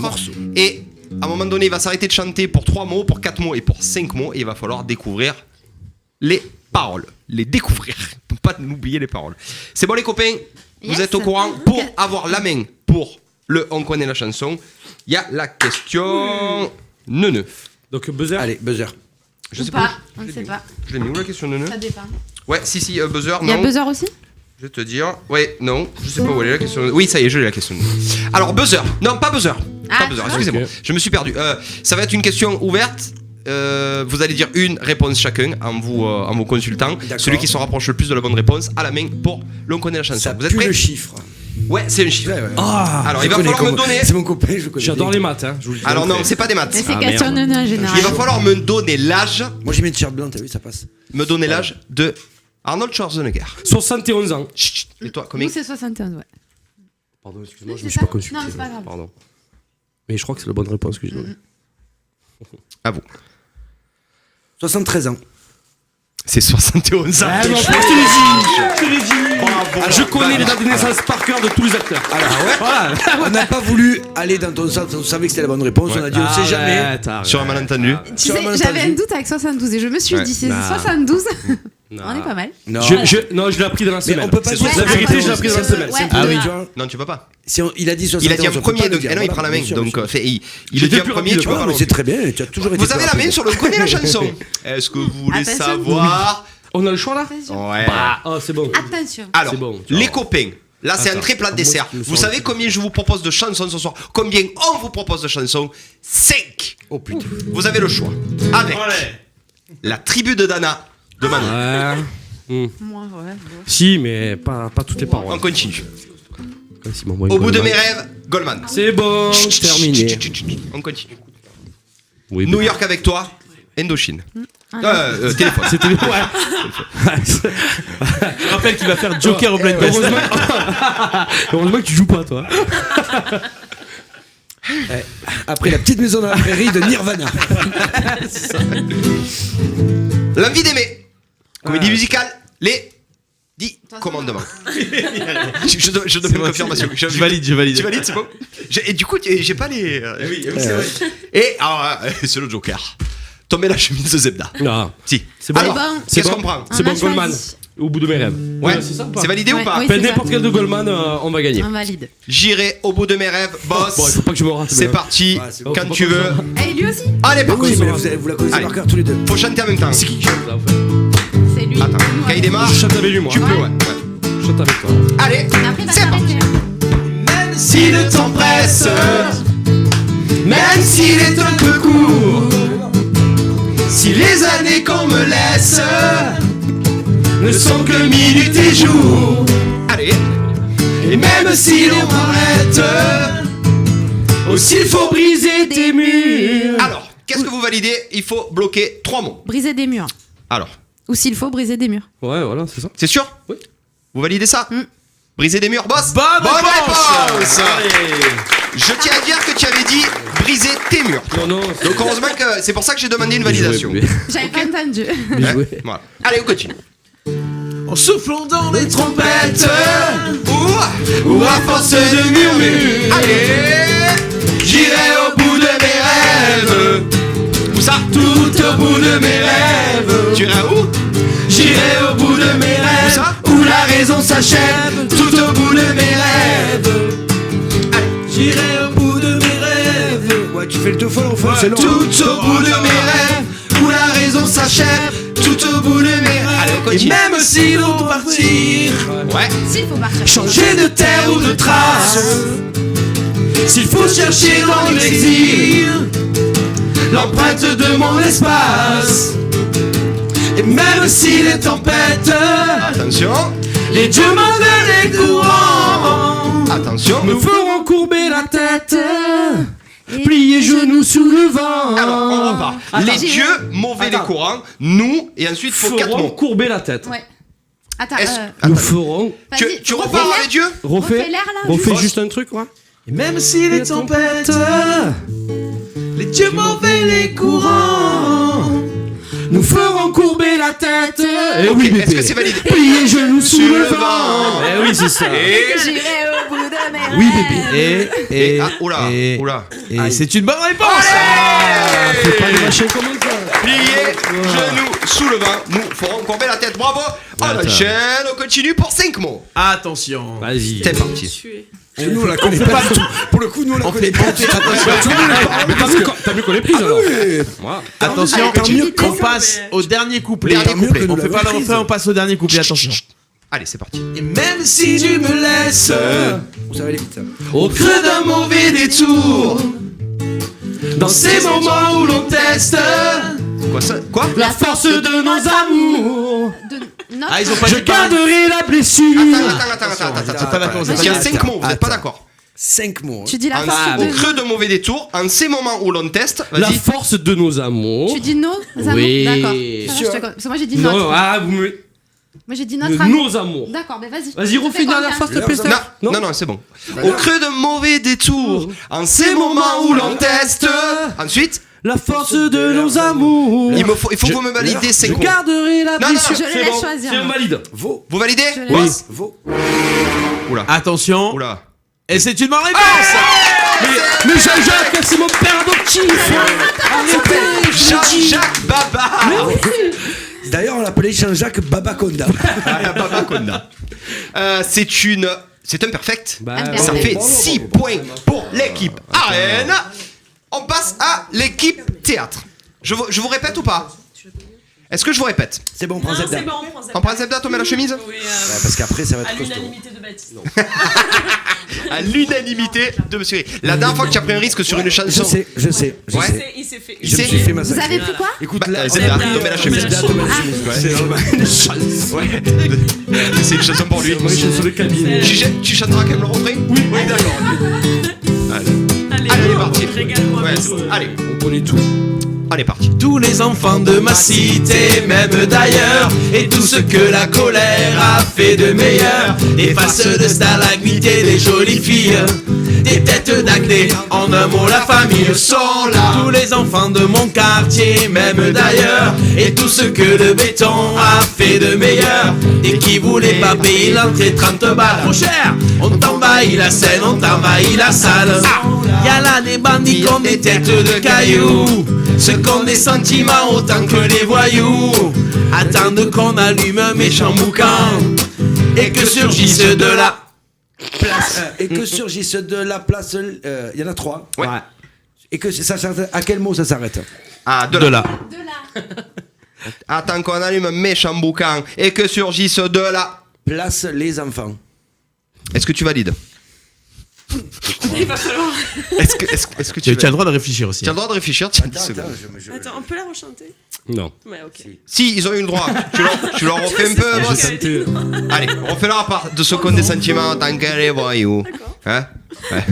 Et à un moment donné, il va s'arrêter de chanter pour 3 mots, pour 4 mots et pour 5 mots. Et il va falloir découvrir les paroles. Les découvrir. Pas n'oublier les paroles. C'est bon, les copains? Vous
Yes.
êtes au courant? Pour avoir la main pour le on connaît la chanson, il y a la question neuneu.
Donc, buzzer.
Allez, buzzer.
Je
Ou
sais
pas.
pas.
On ne sait pas.
Je l'ai mis où la question neuneu?
Ça dépend.
Ouais, si, buzzer,
Il y a
non.
buzzer aussi?
Je vais te dire. Ouais, non. Je sais pas où elle est la question neuneu. Oui, ça y est, je l'ai la question neuneu. Alors, buzzer. Non, pas buzzer.
Ah,
Pas buzzer, excusez-moi.
ok.
Je me suis perdu. Ça va être une question ouverte. Vous allez dire une réponse chacun en vous consultant.
D'accord.
Celui qui se rapproche le plus de la bonne réponse à la main pour l'on connaît la chanson.
Ça
Vous êtes
pue
prêts?
le chiffre.
Ouais, c'est un chiffre.
Ouais, ouais.
Alors,
Je
il va
connais
falloir me
comment-
donner.
C'est mon copain, je le connais.
J'adore
bien.
les maths, hein. Je vous le dis
Alors non,
d'entrée.
c'est pas des maths.
Mais c'est
Ah,
question
merde.
de en général.
Il va falloir me donner l'âge.
Moi j'ai mis une t-shirt blanc, t'as vu, ça passe.
Me donner l'âge de Arnold Schwarzenegger.
71 ans.
Chut, chut. Et toi, combien?
Nous, c'est 71, ouais.
Pardon, excuse-moi, je
C'est
me suis
ça.
pas consulté.
Non, mais c'est pas grave.
Pardon. Mais je crois que c'est la bonne réponse que j'ai donnée.
À vous.
73 ans.
C'est 71 ans.
Ah non, je te l'ai dit.
Bravo.
Je connais les dates de naissance par cœur de tous les acteurs. Voilà.
On n'a pas voulu aller dans ton sens, on savait que c'était la bonne réponse, on a dit on sait jamais.
Sur un malentendu.
Tu
Sur
sais,
un malentendu.
j'avais un doute avec 72 et je me suis
Ouais.
dit, c'est
Non.
72. On est pas mal.
Non.
Non, je l'ai appris dans la semaine.
on peut pas dire
La vérité, je l'ai appris dans la semaine.
Ouais.
Ah oui,
Ah.
tu vois.
Non, tu peux pas.
Si il a dit 71,
Il a dit en
on peut
premier,
pas le
donc
dire.
eh non, il
Voilà,
prend la main.
bien sûr,
Donc,
bien sûr.
fait, il
J'étais
le dit en
plus
premier,
rapide,
tu peux
Ouais,
pas.
mais
non
c'est
plus.
très bien, tu as toujours été
Vous avez la main sur le connaît la chanson. Est-ce que vous voulez
Attention.
savoir?
On a le choix là
Ouais.
Oh, c'est bon.
Attention.
Alors,
C'est bon.
les copains. Là, c'est un
Attends.
très plat de dessert.
Moi,
Vous savez combien je vous propose de chansons ce soir? Combien on vous propose de chansons? 5.
Oh putain.
Vous avez le choix. Avec la tribu de Dana de Manu.
Moi, ouais.
Si, mais pas toutes les
On
paroles.
continue.
Si, bon, moi,
Au bout de
Goldman.
mes rêves, Goldman.
C'est bon, terminé.
On continue.
Oui,
New York avec toi, Indochine. Téléphone.
C'était ouais.
Je rappelle qu'il va faire Joker au Blind Best.
Heureusement que tu joues pas, toi.
Après la petite maison dans la prairie de Nirvana.
L'envie d'aimer. Comédie musicale, les 10 commandements. Je donne une confirmation.
Je valide, je valide.
Tu valides, c'est bon. Et du coup, j'ai pas les. Oui, c'est vrai. Et alors, c'est le Joker. Tomber la chemise de Zebda.
Non.
Si.
C'est bon.
Alors,
bon.
C'est
qu'est-ce
bon.
qu'on prend?
C'est
On
bon,
a
Goldman.
choisi.
Au bout de mes rêves.
Ouais,
C'est ça ou pas
c'est validé
Ouais,
ou pas?
oui.
Fais
c'est
n'importe
ça.
quel de Goldman, on va gagner.
On valide.
J'irai au bout de mes rêves, boss.
Bon, il faut pas que je me rate.
C'est parti,
Ouais, c'est bon.
quand
Faut pas
tu
qu'on
veux.
Et lui aussi.
Allez,
Bah oui,
parti.
mais vous la connaissez par cœur tous les deux.
Faut chanter en même temps.
C'est qui chante là en fait?
C'est lui.
Attends,
Nous,
quand il démarre,
Je chante avec lui, moi.
tu peux, ouais.
Je chante avec toi.
Allez,
Et après, il va
c'est parti.
s'arrêter.
Même si le temps presse, même s'il est un peu court, si les années qu'on me laisse ne sont que minutes et jours. Allez, et même si l'on m'arrête, aussi il faut briser tes murs. Alors, qu'est-ce que vous validez? Il faut bloquer 3 mots.
Briser des murs.
Alors,
Ou s'il faut, briser des murs.
Ouais, voilà, c'est ça.
c'est sûr?
Oui.
Vous validez ça?
Mm.
Briser des murs, boss?
Bonne réponse.
Je tiens à dire que tu avais dit briser tes murs.
Non, non.
Donc heureusement que c'est pour ça que j'ai demandé une validation.
J'avais pas entendu.
Bien joué.
Voilà. Allez, on continue.
En soufflant dans les
Trompette ou à force de murmures. Allez, j'irai au bout de mes rêves. Où ça? Tout au bout de mes rêves. Tu iras où? J'irai au bout de mes rêves. Où ça? Où la raison s'achève. Tout au bout de mes rêves.
J'irai au bout de mes rêves. Ouais, tu fais le tout fol, enfin, c'est long.
Tout au bout de mes rêves. Où la raison s'achève. Tout au bout de mes rêves. Allez, on
Et
continue.
même si l'on doit partir,
Ouais.
S'il faut partir.
changer de terre ou de trace, s'il faut chercher dans l'exil l'empreinte de mon espace, et même si les tempêtes,
Attention.
les dieux m'enlèvent les courants,
Attention.
me feront courber la tête, plier genoux sous le vent.
Alors, on repart. Les
j'ai-
dieux, mauvais les
Attends.
courants, nous, et ensuite, faut 4
Ferons
mots.
courber la tête.
Ouais. Attends,
Est-ce-
Nous
Attends.
ferons.
vas-y,
Tu
refais
repars
l'air.
avec Dieu?
Refais.
Refais l'air, là,
Refais
juste.
juste un truc, quoi.
Et même si les tempêtes, les dieux m'enlèvent les courants, nous ferons courber la tête.
Eh
Ok,
oui,
est-ce que
bébé.
c'est validé?
Plier genoux sous
Sur
le
le
vent.
vent.
Eh oui, c'est ça.
Et...
J'irai au bout de mes
Oui,
rêves.
bébé.
Et
Ah, oula,
et-
oula.
et c'est une bonne réponse.
Fais pas des machins comme ça.
Plier, genoux sous le vent, nous ferons courber la tête. Bravo. On
Attends.
enchaîne, on continue pour 5 mots.
Attention.
Vas-y.
C'est parti.
Tuer.
Nous on la connaît pas du tout. Pour le coup, nous on la connaît pas.
Mais t'as vu qu'on est prise alors. Moi.
Attention,
Tant mieux
on
que-
passe au dernier couplet.
Dernier couplet.
On fait pas le refrain, on passe au dernier couplet. Attention.
Allez, c'est parti.
Et même si tu me laisses, ça va aller vite ça.
Au creux
d'un mauvais détour,
dans ces moments où l'on teste
Quoi ça? Quoi?
la force de nos amours,
De notre-
Ah, ils ont pas
je
dit pareil.
garderai la blessure.
Attends.
pas d'accord,
Il y a 5 mots, vous n'êtes pas d'accord?
5 mots.
Tu dis la
En-
force
Au
de
creux de mauvais détour, en ces moments où l'on teste,
La
vas-y.
force de nos amours.
Tu dis nos amours.
Oui.
D'accord. Ça va, je te con- Parce que moi j'ai dit
Non,
notre.
ah, vous me.
Moi j'ai dit notre amour.
Nos amours.
D'accord, mais vas-y.
Vas-y, refais une dernière fois, s'il te plaît, Steph.
Non, c'est bon. Au creux de mauvais détour, en ces moments où l'on teste. Ensuite,
la force de nos amours.
Il faut que vous me validiez, c'est
Je
quoi?
garderai la
Non,
blessure.
Je les laisse choisir.
C'est on valide.
Vaux.
Vous validez?
Je
Oui.
laisse.
Vaux.
Oula.
Attention.
Oula.
Et c'est une bonne réponse.
Mais Jean-Jacques, c'est mon père adoptif. Arrêtez, je le dis.
Jean-Jacques Baba.
D'ailleurs, on l'appelait Jean-Jacques Babaconda.
Baba Conda. C'est un perfect.
Bah,
Ça
ouais.
fait
Bravo,
6
bravo,
points pour l'équipe Arène. On passe à l'équipe théâtre. Je vous répète ou pas? Est-ce que je vous répète?
C'est bon, prends
Non,
cette
c'est
dame.
bon, on prend ça.
On prend Zebda, on met la chemise?
Oui,
Parce qu'après, ça va
à
être costaud.
l'unanimité de Baptiste.
À l'unanimité de Monsieur Ré. La dernière fois que tu as pris un risque sur une chanson.
Je sais.
Ouais.
Il s'est fait.
Il
Je me
s'est-
suis fait
Vous
massacrer.
avez pris quoi?
Écoute,
Bah,
là,
Zebda,
Zebda,
tomber la
tomber
chemise.
la
Zebda, tomber la chemise.
C'est normal. Ouais. C'est une chanson pour lui.
Moi, je suis le cabinet.
Tu chanteras quand même le refrain? Oui, d'accord. Allez,
Allez,
parti.
Régale-moi.
Ouais,
Baptiste.
allez,
On connaît tout.
allez, parti.
Tous les enfants de ma cité, même d'ailleurs, et tout ce que la colère a fait de meilleur. Des faces de stalagmites et des jolies filles, des têtes d'acné, en un mot la famille sont là. Tous les enfants de mon quartier, même d'ailleurs, et tout ce que le béton a fait de meilleur. Et qui voulait pas payer l'entrée 30 balles trop cher, on t'envahit la scène, on t'envahit la salle. Y'a là des bandits qui ont des têtes de cailloux, ceux qui ont des sentiments autant que les voyous, attendent qu'on allume un méchant boucan et que surgisse de la
Place, et que surgisse de la place. Il y en a 3.
Ouais.
Et que ça s'arrête. À quel mot ça s'arrête?
Ah, de là. Attends qu'on allume un méchant boucan et que surgisse de là.
Place les enfants.
Est-ce que tu valides?
Il va falloir.
Est-ce que tu
Tu as le
valides?
droit de réfléchir aussi.
Tu as le droit de réfléchir, tiens 10
Attends,
secondes.
Attends, on peut la rechanter?
Non.
Ouais, ok.
Si, ils ont eu le droit. Tu leur refais un peu, boss. Allez, refais-leur à part de ce qu'on des sentiments tant qu'elle les voyous. Hein? Ouais.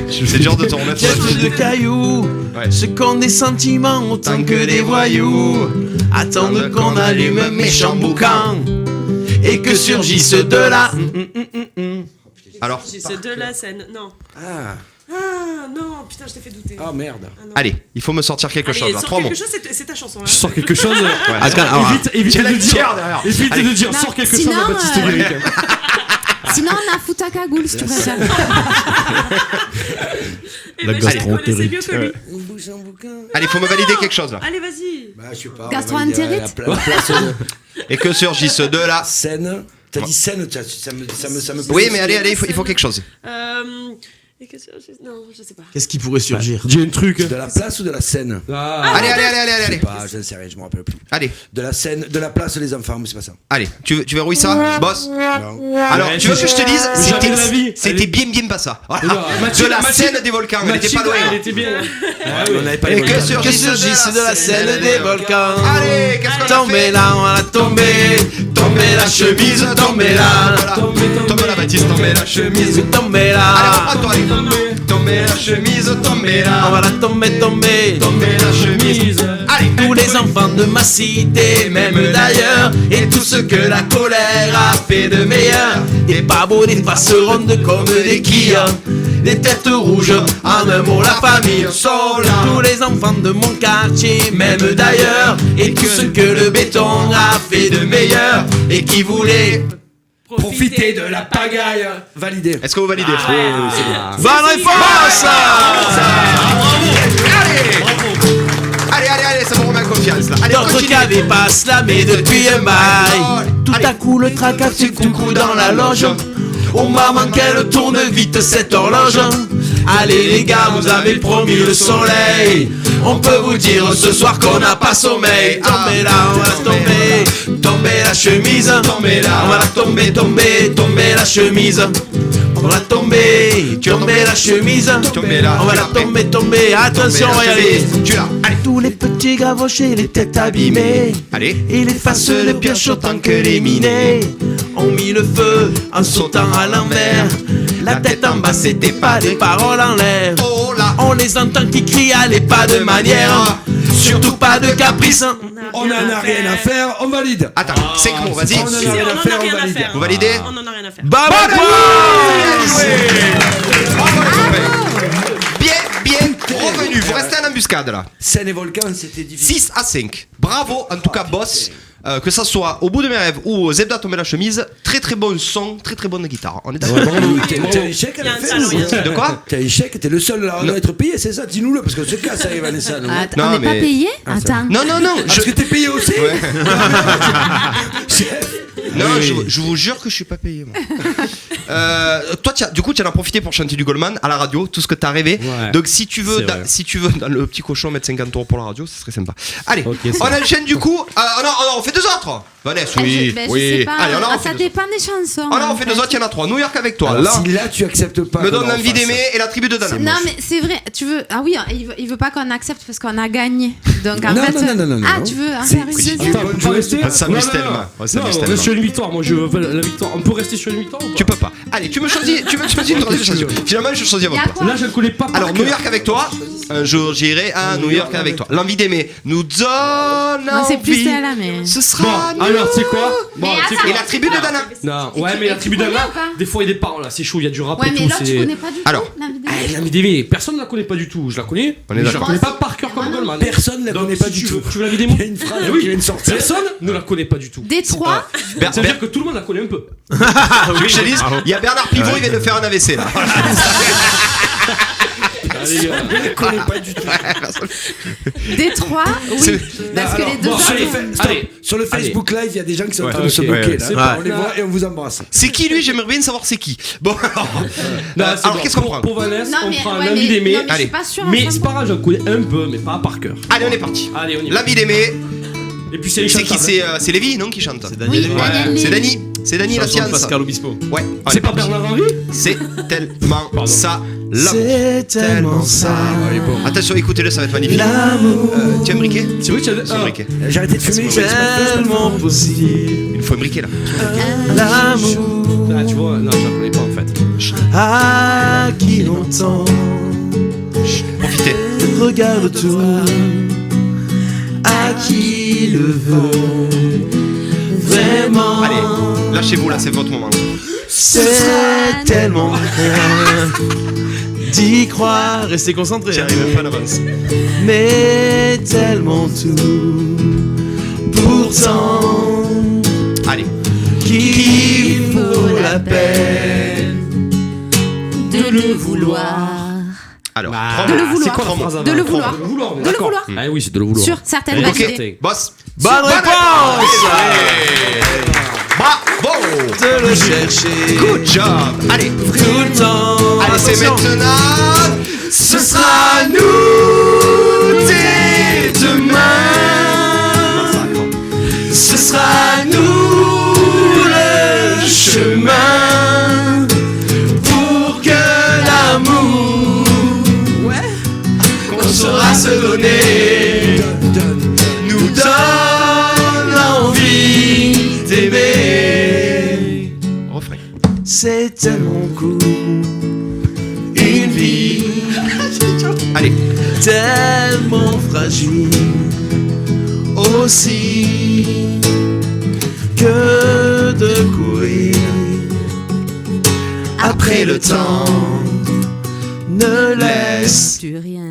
C'est dur de te remettre sur la
Tête de cailloux,
Ouais.
ceux qui ont des sentiments autant que des voyous, attendent qu'on allume un méchant boucan et que surgisse de la
Alors,
C'est de la scène. Non.
Ah,
Ah non, putain, je t'ai fait douter.
oh merde.
Ah, non.
allez, il faut me sortir quelque
Allez,
chose là.
sors
3 mots.
quelque chose, c'est ta chanson. Là.
Je sors quelque chose.
Attends, alors,
Évite
J'ai
de
la
le dire.
tière derrière.
Évite
Allez.
de dire.
Non,
Sors quelque
sinon,
chose à Baptiste Guéry.
Sinon, on a foutu à cagoule si tu préfères.
Eh
La
ben,
gastro-entérite.
je connaissais mieux que lui.
Allez, il faut me valider quelque chose là.
Allez, vas-y.
Bah, je sais pas.
Gastro-entérite
La place de
Et que surgisse de là.
scène. T'as dit scène, ça me.
Oui, mais allez, il faut quelque chose.
Et que ça, non, je sais pas.
qu'est-ce qui pourrait surgir?
J'ai un truc.
De la place ou de la scène?
Allez.
Je sais pas, je ne sais rien, je me rappelle plus.
Allez,
De la scène, de la place les enfants, mais c'est pas ça.
allez. Tu verrouilles ça, boss?
Non.
Alors,
Ouais,
tu veux que je te dise,
jamais de la vie.
c'était bien pas ça. Voilà.
Non,
De la scène des volcans, elle était pas loin.
Elle était bien.
On n'avait pas
Et
les
que
volcans.
Que
surgisse
surgisse de la scène des volcans.
Allez, qu'est-ce qu'on a
Tombez
fait?
là, on va tomber. Tombez la chemise, tombez là.
Tombe là, Baptiste, tombez la chemise.
Tombez
Allez,
là.
reprends-toi, allez. Tombez la chemise, tombez
On
là.
va la tomber, tomber.
Tombez la chemise. Allez,
Tous les enfants de ma cité, même d'ailleurs, et tout ce que la colère a fait de meilleur. Des babos, des faces rondes comme des quilles, des têtes rouges, en un mot la famille sont là. Tous les enfants de mon quartier, même d'ailleurs, et tout ce que le béton a fait de meilleur, et qui voulait
Profiter de la pagaille. Validé.
est-ce que vous validez?
Bonne réponse.
Allez, ça me remet en confiance là. Allez, on
D'autres
continue.
qui avaient pas slamé depuis un bail. Tout à coup le tracas fait coucou dans la loge. Oh maman qu'elle tourne vite cette horloge. Allez les gars, vous avez promis le soleil. On peut vous dire ce soir qu'on n'a pas sommeil. Tombez là, on va la tomber. Tombez la chemise. Tombez là, on va la tomber, tomber, tomber la chemise. On va la tomber, tomber la chemise.
Tomber là,
On va
tu
la
l'as fait.
tomber, tomber. Attention,
Tomber la
regardez.
chemise. Tu l'as. Allez,
Tous les petits gavrochés, les têtes abîmées.
allez.
Et les faces de pioche autant que les minés ont mis le feu en sautant à l'envers. La tête en bas, c'était pas des paroles en l'air.
Oh là.
On les entend qui crient, allez pas de manière. Surtout pas de caprice.
On en a rien à faire, on valide.
Attends, c'est que vas-y.
On en a
Si, on
rien
en
à
a
faire,
rien
on
à
valide.
faire.
Vous validez?
On en a rien à faire.
Bravo.
Bravo les copains. Bien revenu. Vous restez en embuscade là.
Seine et Volcan, c'était difficile.
6 à 5. Bravo, en tout cas, boss. Que ça soit au bout de mes rêves ou au Zebda tomber la chemise, très très bon son, très très bonne guitare. On est d'accord.
T'es un échec à la fin.
De quoi?
T'es un échec, t'es le seul à être payé, c'est ça? Dis-nous-le, parce qu'on se casse avec Vanessa.
Non,
On n'est pas
mais-
payé? Attends.
Non,
Parce que t'es payé aussi?
Non, je vous jure que je suis pas payé, moi. Toi, du coup, tu en as profité pour chanter du Goldman à la radio, tout ce que t'as rêvé.
Ouais.
Donc, si tu veux,
C'est vrai.
dans le petit cochon mettre 50 € pour la radio, ce serait sympa. Allez,
Ok, c'est
on enchaîne du coup. On fait deux autres. Vanessa, oui.
Je
oui.
sais pas.
Allez, on en
Ah,
refait
ça
deux autres.
dépend des chansons.
On en fait deux autres, il y en a trois. New York avec toi.
Alors,
Là,
si là tu acceptes pas.
me
qu'on
donne
en
l'envie
fasse.
d'aimer et la tribu de Dana.
Non, mais c'est vrai, tu veux. Ah oui, il veut pas qu'on accepte parce qu'on a gagné. Donc en
Non,
fait.
non.
Ah, tu veux en
C'est-
faire une
c'est-
deuxième?
Attends, on peut rester.
On s'amuse
Non,
tellement.
non.
On s'amuse
Non, on
tellement.
reste sur une victoire. Moi, je veux la victoire. On peut rester sur une victoire ou pas?
Tu peux pas. Allez, tu me choisis une troisième chanson. Finalement, je choisis
Y a
avant toi.
quoi?
Là, je ne connais pas. par
Alors,
cœur.
New York avec toi. Un jour, j'irai à New York avec toi. L'envie d'aimer nous donne
Non, c'est plus
envie.
celle-là, mais.
Ce sera.
Bon, alors, tu sais quoi?
Mais
tu sais
attends.
Et la tribu de Dana.
Non, ouais, mais la tribu
tu connais
d'Anna,
ou pas
des fois il y a des paroles là, c'est chaud, il y a du rap
Ouais,
et
mais
tout.
là, tu connais pas du tout.
Alors.
la vidéo.
Ah, l'ami d'Aimé, personne ne la connaît pas du tout. Je la connais.
On est
mais je la
d'accord.
connais pas par cœur comme Goldman.
Personne ne la
Donc,
connaît
si
pas du
tu
tout.
veux- Tu veux l'ami des mots?
Il y a une phrase
Eh oui.
qui vient de sortir.
Personne ne la connaît pas du tout.
Détroit.
Ça veut dire que tout le monde la connaît un peu.
Tu veux que je te dise, il y a Bernard Pivot, il vient de faire un AVC là.
Allez, gars.
Je ne connais pas du tout.
Détroit, oui. Parce que
alors,
les deux
bon,
autres.
Sur les
Allez.
fa- stop. Sur le Facebook Live, il y a des gens qui sont en train de se
ok.
bloquer
Ouais,
là.
c'est
On les voit et on vous embrasse.
C'est qui lui? J'aimerais bien savoir c'est qui. Bon,
Non, c'est
alors
bon.
qu'est-ce qu'on prend?
Pour Vanessa,
Non,
on
mais,
prend un
ouais,
ami
mais,
d'Aimé.
non, mais je
Allez.
suis pas sûre.
Mais
enfin,
c'est pas grave, j'en connais un peu, mais pas par cœur.
Allez, on est parti.
Allez, on y va.
L'ami d'aimer.
Et puis c'est les
C'est qui?
chantables.
C'est Lévi, non, qui chante?
Oui,
Daniel
Daniel
C'est
Lévy.
Dany. C'est Dany la
Chanson de
science.
Pascal Obispo.
Ouais.
C'est
allez,
pas Bernard Henry?
c'est tellement
Pardon.
ça. L'amour.
C'est tellement ça.
Attention, écoutez-le, ça va être magnifique. Tu as un briquet?
C'est vrai, tu as
Tu as un briquet.
J'ai arrêté de fumer.
Tellement possible.
Il faut un briquet là.
L'amour
Ah, tu vois, non, je la connais pas en fait.
à qui l'entend.
Profitez.
Regarde-toi à qui le veut vraiment.
Allez, lâchez-vous là, c'est votre moment.
C'est tellement bien d'y croire. Restez concentrés.
J'y arrive pas d'avance.
Mais tellement tout. Pourtant,
Allez.
qu'il vaut la peine.
De le vouloir.
Alors,
Bah,
trois
De le
mots.
vouloir.
C'est quoi, trois mots?
De le vouloir.
De le vouloir,
De le
d'accord.
vouloir.
Ah oui, c'est de le vouloir.
Sur certaines
Ok,
validités.
boss.
Bonne réponse.
Bravo.
De le chercher.
Good job. Allez.
Tout le temps.
Allez, c'est
Attention.
maintenant. Ce sera nous dès demain. Ce sera nous le chemin pour que l'amour qu'on saura se donner nous donne envie d'aimer. Refrain.
C'est tellement cool. Une vie
Allez.
tellement fragile. Aussi que de courir après le temps. Ne laisse
Plus rien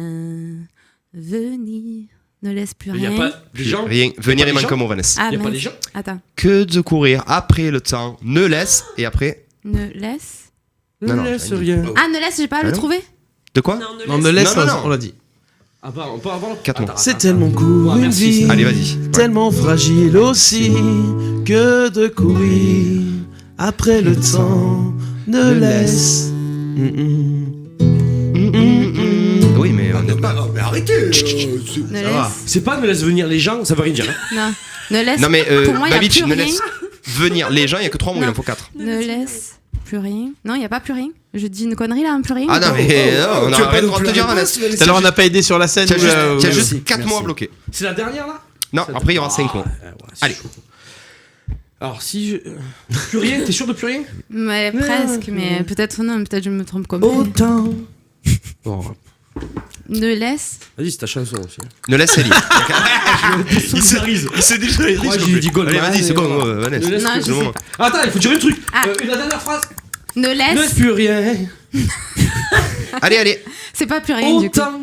venir. Ne laisse plus
Il n'y a
rien.
pas des gens.
Rien. Venir
pas
et
des
manque
gens
mot, Vanessa.
Ah,
Y a pas
mince.
des gens.
Attends.
Que de courir après le temps. Ne laisse et après.
Ne laisse.
Non, non,
laisse
j'ai
rien.
Ah, ne laisse, j'ai pas à le
non.
trouver.
De quoi?
Non,
Non, ne laisse,
Non, non, non.
on l'a dit.
Ah, bah, on peut avoir
4 mots.
C'est tellement cool,
Ouais,
une
merci,
vie
ça.
Allez, vas-y.
tellement fragile aussi que de courir après le temps. Ne laisse.
Oui, mais on est pas.
Mais arrêtez.
Ne laisse.
C'est pas ne laisse venir les gens, ça veut rien dire. hein.
Non. Ne laisse.
Non, mais
Pour moi, il y a
Babich,
plus
ne
rien.
laisse venir les gens, il y a que 3 mots, il en faut 4.
Ne laisse plus rien. Non, il n'y a pas plus rien. Je dis une connerie là, un plus rien.
Ah non, mais non, on
Tu as
a
pas
rien le
non
droit de
plus
te dire,
la réponse,
Vanessa.
Tout à l'heure, on n'a pas aidé sur la scène.
Tu as
où,
juste, tu as
où-
juste
merci,
4
merci.
mots à bloquer.
C'est la dernière là?
Non, après il y aura 5 mots.
Ouais, c'est
Allez.
chaud. Alors si je. Plus rien, t'es sûr de plus rien?
Mais presque, mais peut-être non, peut-être je me trompe complètement.
Autant.
Bon,
Ne laisse.
vas-y, c'est ta chanson aussi.
Ne laisse Ellie.
Il se rise.
Il s'est dit, je l'ai dit.
Moi, j'ai dit Goldman.
Allez, vas-y, c'est bon, Vanessa.
Ne laisse
Non,
plus
je
c'est le
sais
moment.
pas.
Attends, il faut dire un truc.
Ah.
La dernière phrase.
Ne
Ne laisse
laisse.
plus rien.
Allez, allez.
C'est pas plus rien du coup.
Autant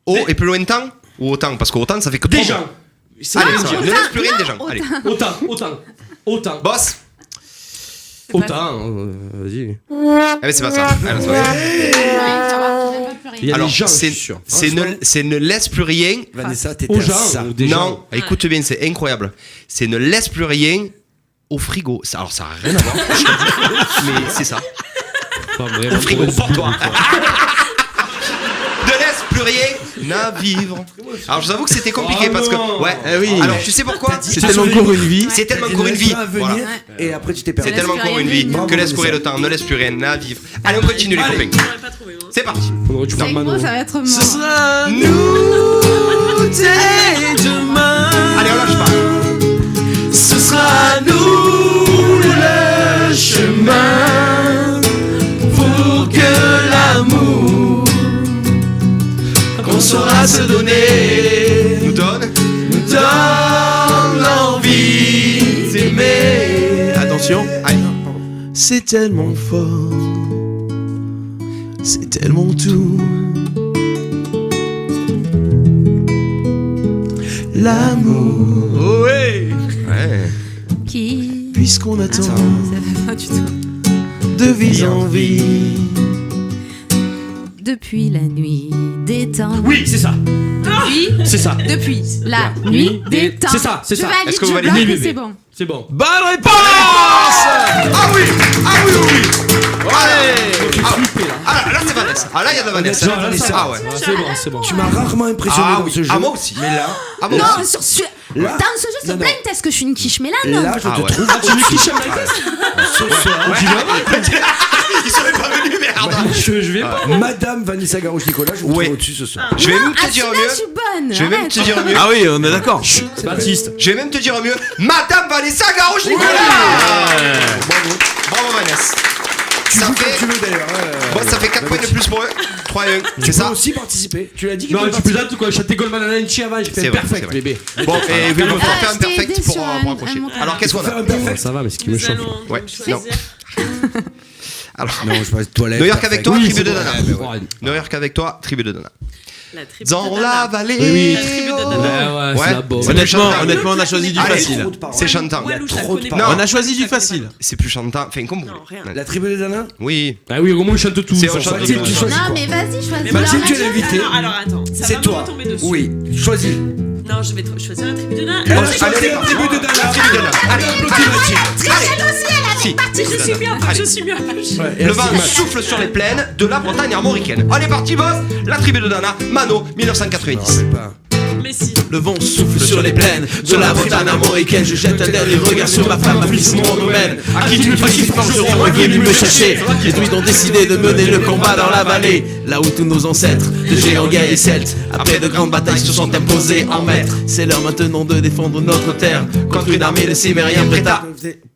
Au et plus lointain ou autant? Parce qu'autant ça fait que
Des
3
gens.
mots. Allez, ne laisse plus rien des gens.
autant.
Allez.
Autant.
Boss.
Autant. Vas-y.
Ah mais c'est pas ça. Ah, non, c'est pas ça.
Il y a
Alors
des gens,
c'est
je suis sûr.
c'est ne laisse plus rien.
Vanessa, t'étais
Aux
à
gens
ça.
ou des
Non,
gens.
écoute bien, c'est incroyable. C'est ne laisse plus rien au frigo. Alors ça n'a rien à voir. je te dis, mais c'est ça.
Pas vraiment
Au frigo
pour
pour toi. Ne laisse plus rien à vivre. Alors je vous avoue que c'était compliqué
Oh
parce que
non.
ouais.
Eh oui.
Alors tu sais pourquoi?
C'est tellement court une vie.
C'est tellement
T'as
court
dit,
une
ne
vie.
laisse pas venir,
Voilà.
et après tu t'es perdu.
C'est tellement
laisse
court
plus
une
rien
vie
vivre.
que laisse courir le temps. Ne laisse plus rien à vivre. Allez, on continue les copains.
J'aurais pas trouvé, moi.
C'est parti.
Faudrait que tu
C'est
parles
moi,
Mano.
ça va être
Ce
moi.
sera nous dès demain.
Allez, on lâche pas.
Ce sera nous le chemin pour que l'amour qu'on saura se donner
Nous donne.
nous donne l'envie d'aimer. Attention,
Allez.
c'est tellement fort, c'est tellement tout. L'amour, oh ouais.
Ouais.
Qui
Puisqu'on attend
Ça va pas du tout.
de vie en vie.
Depuis la nuit des temps.
Oui, c'est ça.
Depuis.
C'est ça.
Depuis la nuit des temps.
C'est ça, c'est
Je
ça.
valide,
Est-ce que vous
je
validez,
bloque et
bébé
c'est bon.
C'est bon.
Bonne réponse.
Ah oui. Ah oui oui oui.
Allez.
Tu flippé là.
Ah là c'est Vanessa. Ah là il y a de la Vanessa.
Genre, là, ça
Ah
va.
ouais.
C'est bon, c'est bon.
Tu m'as rarement impressionné
Ah
dans
oui.
ce jeu.
Ah moi aussi.
Mais là,
Ah moi
Non,
aussi.
sur ce...
Là-
dans ce jeu, c'est
Non, non.
blind test que je suis une quiche, mais là, non.
là, je
Ah
te
ouais.
trouve.
Ah, tu veux qui chame
Ce soir,
Ils sont même pas venus merde.
Je vais pas.
Madame Vanessa Garouche-Nicolas, je vous
Ouais.
trouve au-dessus ce soir.
Je vais même
Ah,
te dire
celui-là, je
mieux.
suis bonne.
Je vais même
arrête.
te dire mieux.
Ah oui, on est d'accord.
Baptiste.
Je vais même te dire mieux. Madame Vanessa Garouche-Nicolas. Bravo Vanessa.
Tu
Ça
joues comme
fait.
tu veux d'ailleurs.
Bon, ça fait 4 points de plus pour eux. 3 et 1.
Tu
C'est
peux
ça.
aussi participer. Tu l'as dit qu'il
Non,
pouvait
tu
participer.
plaisantes quoi? J'ai chanté Goldman à l'Anchi avant, j'ai
C'est
fait
vrai,
perfect,
c'est vrai.
bébé.
Bon, et il va falloir faire un
je t'ai
perfect
aidé
pour
sur un
accrocher.
montage.
Alors qu'est-ce qu'on
Faire
a?
un perfect.
Ça va, mais ce qui me
Nous
chauffe.
allons
Ouais,
donc choisir.
Alors,
Non, je passe toilette.
New York avec toi,
Oui,
tribu
c'est
de
bon.
Dana.
Ouais,
New York avec toi, tribu de Dana.
La tribu
Dans
de
la
Dana.
vallée.
Oui.
La tribu de
oh.
Dana.
Ouais, c'est la bonne.
C'est plus chantant.
Honnêtement, on a choisi du
Allez,
facile.
C'est chantant.
Walou, je la
trop de
connais
paroles.
pas.
Non.
On a choisi
Je
du
la connais
facile.
pas.
C'est plus chantant. Enfin, comme vous
Non,
voulez.
rien.
La tribu des Dana.
Oui.
Ah oui, au moins, on chante tout.
C'est
ça.
on chante
Mathilde,
tout.
tu choisis
Non,
quoi
mais vas-y, choisis.
Mais
Mathilde,
moi,
tu es l'invité.
Alors attends, ça
C'est
va
toi.
me retomber dessus.
Oui, choisis.
Non, je vais choisir la tribu de Dana.
Elle a
Allez,
choisi la tribu de Dana.
La tribu de Dana. Allez, Si.
je suis mieux.
Allez.
Je suis mieux.
Le vent souffle sur les plaines de la Bretagne armoricaine. On est parti, boss. La tribu de Dana. Mano, 1990.
Mais si.
Le vent souffle sur les plaines de la Bretagne armoricaine. Je jette un dernier regard sur ma femme, ma fils, mon domaine. À qui tu me qui forgeront est venu me chercher. Les druides ont décidé de mener le combat dans la vallée. Là où tous nos ancêtres, de géants guerriers et celtes, après de grandes batailles, se sont imposés en maîtres. C'est l'heure maintenant de défendre notre terre contre une armée de Cimériens prête à.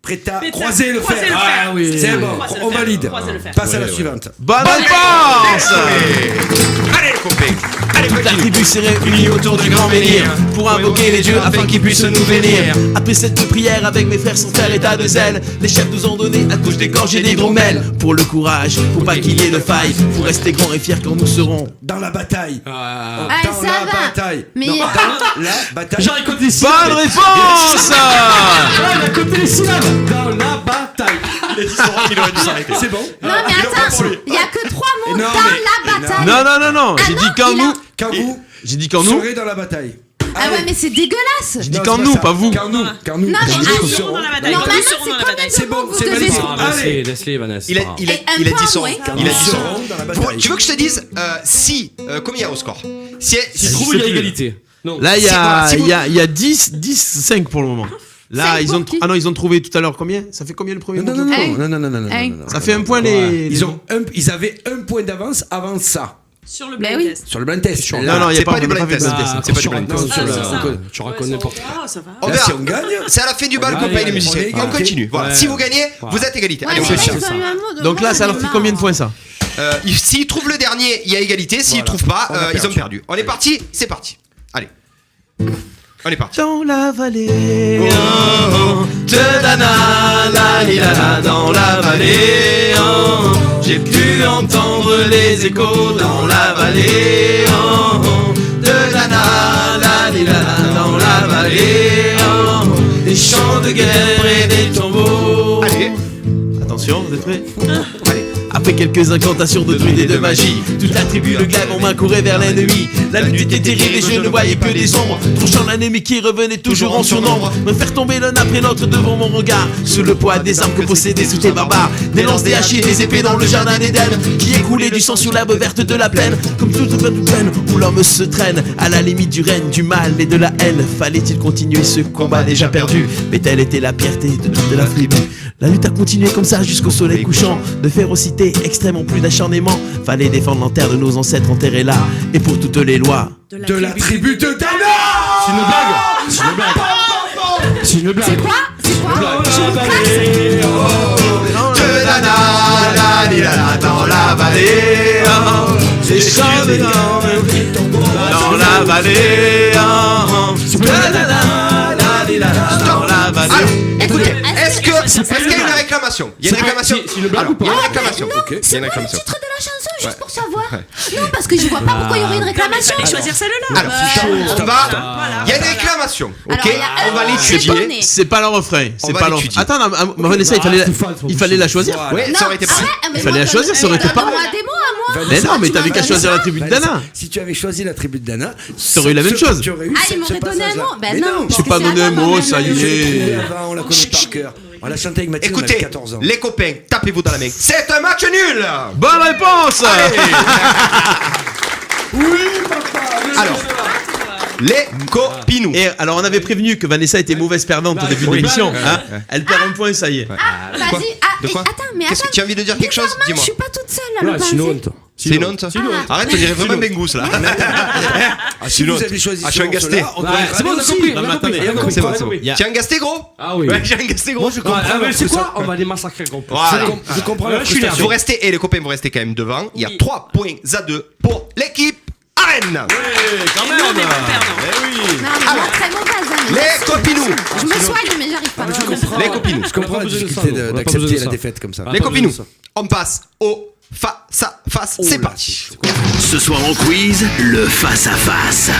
Prêt à croiser le fer.
Croiser le fer.
Ah oui, c'est bon,
Croiser le
on
fer.
valide.
Croiser le fer.
Passe à la suivante.
Bonne réponse.
Allez, les copains. Allez,
Toute la
continue.
tribu s'est réunie autour du grand menhir pour invoquer les dieux afin qu'ils puissent nous bénir. Après cette prière avec mes frères sans faire état de zèle, les chefs nous ont donné à couche d'égorge et d'hydromel. Pour le courage, pour pas qu'il y ait de faille, pour rester grands et fiers quand nous serons.
Dans la bataille.
Ah.
Ah,
Dans
ça
la
va.
bataille.
Mais
Non,
il y a-
dans la bataille.
J'en récolte des
Bonne réponse.
Ah, il a compté les syllabes. Dans la bataille.
Il aurait dû s'arrêter.
C'est bon.
Non, mais attends, il y a que 3 mots
Non,
dans
mais-
la bataille.
Non,
Ah
j'ai
non,
dit quand
il a-
nous.
Quand vous
J'ai dit quand nous.
serez dans la bataille.
Ah ouais, mais c'est dégueulasse.
J'ai dit quand nous, pas vous.
Quand nous. Quand nous.
Non, mais
Quand
Nous
nous
serons
serons.
dans la bataille.
Non,
Nous
maintenant,
serons
c'est
dans la
combien
bataille.
de
C'est bon,
mots vous
c'est
devez
validé.
Ah,
Allez.
laisse-les, Vanessa.
Il a,
Ah.
il a,
Et
il a
un
dit
point,
son.
ouais.
Il a dit
Nous
son.
serons dans la bataille.
Tu veux que je te dise si combien il y a au score? Si
Si trouve, il y a égalité. Non.
Là, il y
Si
a,
vous-
il y a, il y a 10, 5 pour le moment. Là,
Cinq
ils ont.
pour qui
Ah non, ils ont trouvé tout à l'heure combien? Ça fait combien le premier
Non,
mot
non, non,
Hey.
non, non, non, non, non,
Hey.
non, non,
Ça
non,
fait
non.
un point les.
Ils avaient un point d'avance avant ça.
Sur le
Bah
blind
oui.
test.
Sur le blind test.
Non, non, il y
C'est
a pas,
pas du
on a
blind
fait
test.
le blind test.
C'est pas du blind test.
Non, sur
Ah,
le-
c'est ça.
Tu racontes n'importe quoi.
Ah, ça va.
On
Là,
verra.
si on gagne.
C'est à la fin du bal
Allez,
qu'on paye les
allez,
musiciens.
on est
On
égalité.
continue. Voilà.
Ouais.
Si vous gagnez,
Ouais.
vous êtes égalité.
Ouais,
Allez, on
mais
fait
là,
ça.
ils ont eu un mot de-
Donc là,
moi,
ça
j'en
leur
ai
fait
marre.
combien de points ça?
S'ils trouvent le dernier, il y a égalité. S'ils trouvent pas,
On a
ils ont
perdu.
perdu. On est parti. C'est parti. Allez. On est parti.
Dans la vallée de Dana, la lila, dans la vallée, j'ai pu entendre les échos dans la vallée,
des chants de guerre et des tambours.
Allez.
Attention, vous êtes prêts? Allez. Après quelques incantations de druides et de magie, toute la tribu le glaive en main courait vers l'ennemi. La lutte était terrible et je ne voyais que des ombres, tranchant l'ennemi qui revenait toujours en surnombre. Me faire tomber l'un après l'autre devant mon regard, sous le poids des armes que possédaient tous ces barbares. Des lances, des haches et des épées dans le jardin d'Éden, qui écoulait du sang sur l'herbe verte de la plaine. Comme toute peine où l'homme se traîne à la limite du règne, du mal et de la haine. Fallait-il continuer ce combat déjà perdu? Mais telle était la fierté de toute la tribu. La lutte a continué comme ça jusqu'au soleil couchant. De férocité extrême en plus d'acharnement. Fallait défendre la terre de nos ancêtres enterrés là. Et pour toutes les lois
De la tribu de Dana.
C'est une blague. C'est une blague. C'est une blague.
C'est quoi? C'est quoi?
De Dana, dans la vallée.
Des chants de dans la vallée. Dans la vallée.
Alors, écoutez, est-ce qu'il y a une réclamation? Il y a une réclamation.
C'est une blague
Alors,
ou pas?
il y a une réclamation.
Non,
Ok, il y a
c'est
une
quoi le
réclamation.
titre de la chanson, juste pour savoir? Non, parce que je vois pas pourquoi il y aurait une réclamation.
Fallait choisir celle-là.
Alors, on va. Il y a une réclamation.
Alors,
Ok,
il y a
on va
un
l'étudier.
donné.
C'est pas le refrain, c'est
On va
pas le refrain.
l'étudier.
Attends, Vanessa, il fallait la choisir.
Ouais, ça aurait été pareil.
Il fallait la choisir, ça aurait été pareil.
Donne-moi des mots à moi.
Mais non, mais t'avais qu'à choisir la tribu de
Vanessa,
Dana.
Si tu avais choisi la tribu de Dana,
T'aurais eu la même chose.
tu aurais eu
Ah,
ce
il m'aurait donné un
passage-là.
mot. Ben
Mais
non.
Je sais pas donner un mot, ça y est.
On la connaît par cœur. On l'a chanté avec Mathilde, on
Écoutez,
avait 14 ans.
les copains, tapez-vous dans la main. C'est un match nul.
Bonne réponse.
Alors, les copinous.
Et alors, on avait prévenu que Vanessa était mauvaise perdante au début de l'émission. Hein. Elle perd un point, ça y est.
Quoi
Vas-y. Ah,
De quoi
attends, mais
Qu'est-ce
attends.
que tu as envie de dire quelque chose?
Bizarrement,
Dis-moi.
Je suis pas toute seule à le
Ouais, c'est une
penser.
honte.
C'est une honte. Arrête, on dirait vraiment Bengus là.
Ah, si vous avez choisi
Ah, je
ce
suis un gasté.
morceau-là, on
Ouais,
devrait
c'est bon, on a
aussi.
compris.
Non,
On
mais
a compris.
attendez,
On a compris.
c'est bon,
On a
c'est bon.
compris.
Tu es un gasté gros?
Ah oui.
Ouais, j'ai un gasté gros.
Moi, je comprends.
Ah, mais c'est
que ça-
quoi? On va les massacrer complètement.
Voilà.
Je comprends la
Je suis là.
Vous restez, et les copains, vous restez quand même devant. Il y a
Oui.
3 points à 2 pour l'équipe Arène.
Quand
Nous, on est bons perdants.
Non, mais moi, très mauvaise. hein, mais
Les
merci.
copinous.
Je me soigne, mais j'arrive pas.
Les copinous.
Je comprends
On a
la
pas besoin de
difficulté
ça, non. On a pas
d'accepter
besoin de
la
ça.
défaite comme ça.
Ah.
Les
pas
copinous.
besoin de
On passe au face à face. C'est parti.
Ce soir en quiz, le face-à-face.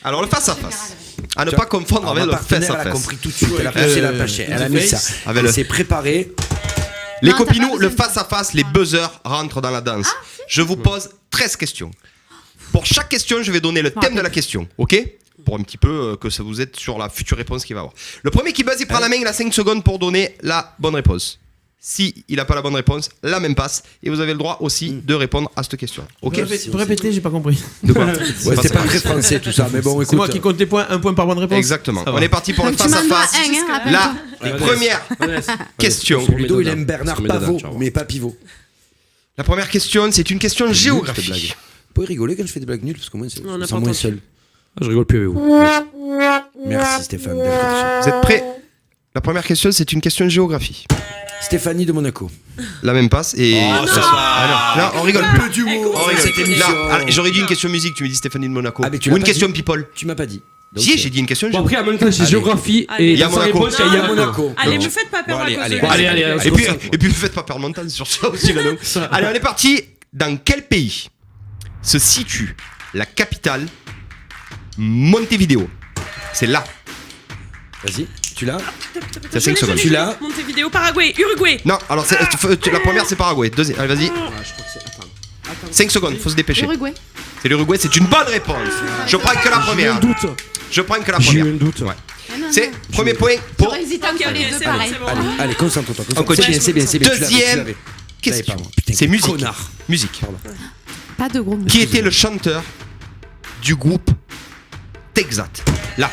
Alors le face à face. À ne pas confondre avec
Ma
le
partenaire,
face à
elle a
face.
compris tout de suite. Elle a passé la pâchée. Elle a mis ça.
Avec le-
Elle s'est préparée.
Les
Non, t'as
copinous,
pas
le
besoin de
face à face, les buzzers rentrent dans la danse. Je vous pose 13 questions. Pour chaque question, je vais donner le thème de la question, ok? Pour un petit peu que ça vous aide sur la future réponse qu'il va avoir. Le premier qui buzz, il prend la main, il a 5 secondes pour donner la bonne réponse. Si il n'a pas la bonne réponse, la même passe. Et vous avez le droit aussi de répondre à cette question. Ok?
Tu peux répéter, j'ai pas compris.
De quoi?
Ouais, c'était pas très français tout ça, mais bon,
C'est moi qui
écoute.
compte les points, un point par bonne réponse.
Exactement.
Ça va.
On est parti pour le
Donc tu
face à
m'en dois
face.
un, hein, rappelle-toi.
La
Ouais,
première
Vanessa.
question.
Ludo, il aime Bernard
Sur mes dadas,
Pavot,
tu vas voir.
mais pas Pivot.
La première question, c'est une question
Cette
géographique.
blague. Vous pouvez rigoler quand je fais des blagues nulles, parce que moi,
On n'a
je
pas
sens moins
entendu.
seul.
Ah, je rigole plus avec vous.
Merci Stéphane. belle correction.
Vous êtes prêts? La première question, c'est une question de géographie.
Stéphanie de Monaco.
La même passe et. Ah non, on rigole plus.
peu d'humour
On
dans
rigole.
cette émission.
Là, j'aurais dit une question musique, tu me dis Stéphanie de Monaco.
Ah, mais tu
Ou
l'as
une
pas
question
dit.
people.
Tu m'as pas dit. Donc,
Si, j'ai dit une question de
Bon,
géographie.
après, en même temps, c'est
Allez.
géographie
Allez.
et
Il y a
dans sa
Monaco.
réponse, il y a Monaco.
Allez, me faites pas peur
Bon,
à
allez,
cause
allez.
de
Allez, allez,
Et
allez.
puis, ne faites pas perdre mon temps sur ça aussi là, donc. Allez, on est parti. Dans quel pays se situe la capitale Montevideo? C'est là.
Vas-y, tu l'as
C'est 5 secondes.
Tu l'as
Montevideo, Paraguay, Uruguay.
Non, alors la première c'est Paraguay. Deuxième, allez, vas-y. 5 secondes, faut se dépêcher.
Uruguay.
C'est l'Uruguay, c'est une bonne réponse. Je prends que la première. Je prends que la
J'ai eu
première.
un doute.
Ouais. C'est premier point pour.
J'aurais hésité
Ok,
entre
ok,
les deux
c'est bon,
pareil.
c'est bon.
Allez, concentre-toi.
On continue.
C'est bien, c'est bien.
Deuxième question. C'est musique.
Connard.
Musique.
Pas de gros mots.
Qui était le chanteur du groupe Texat? Là.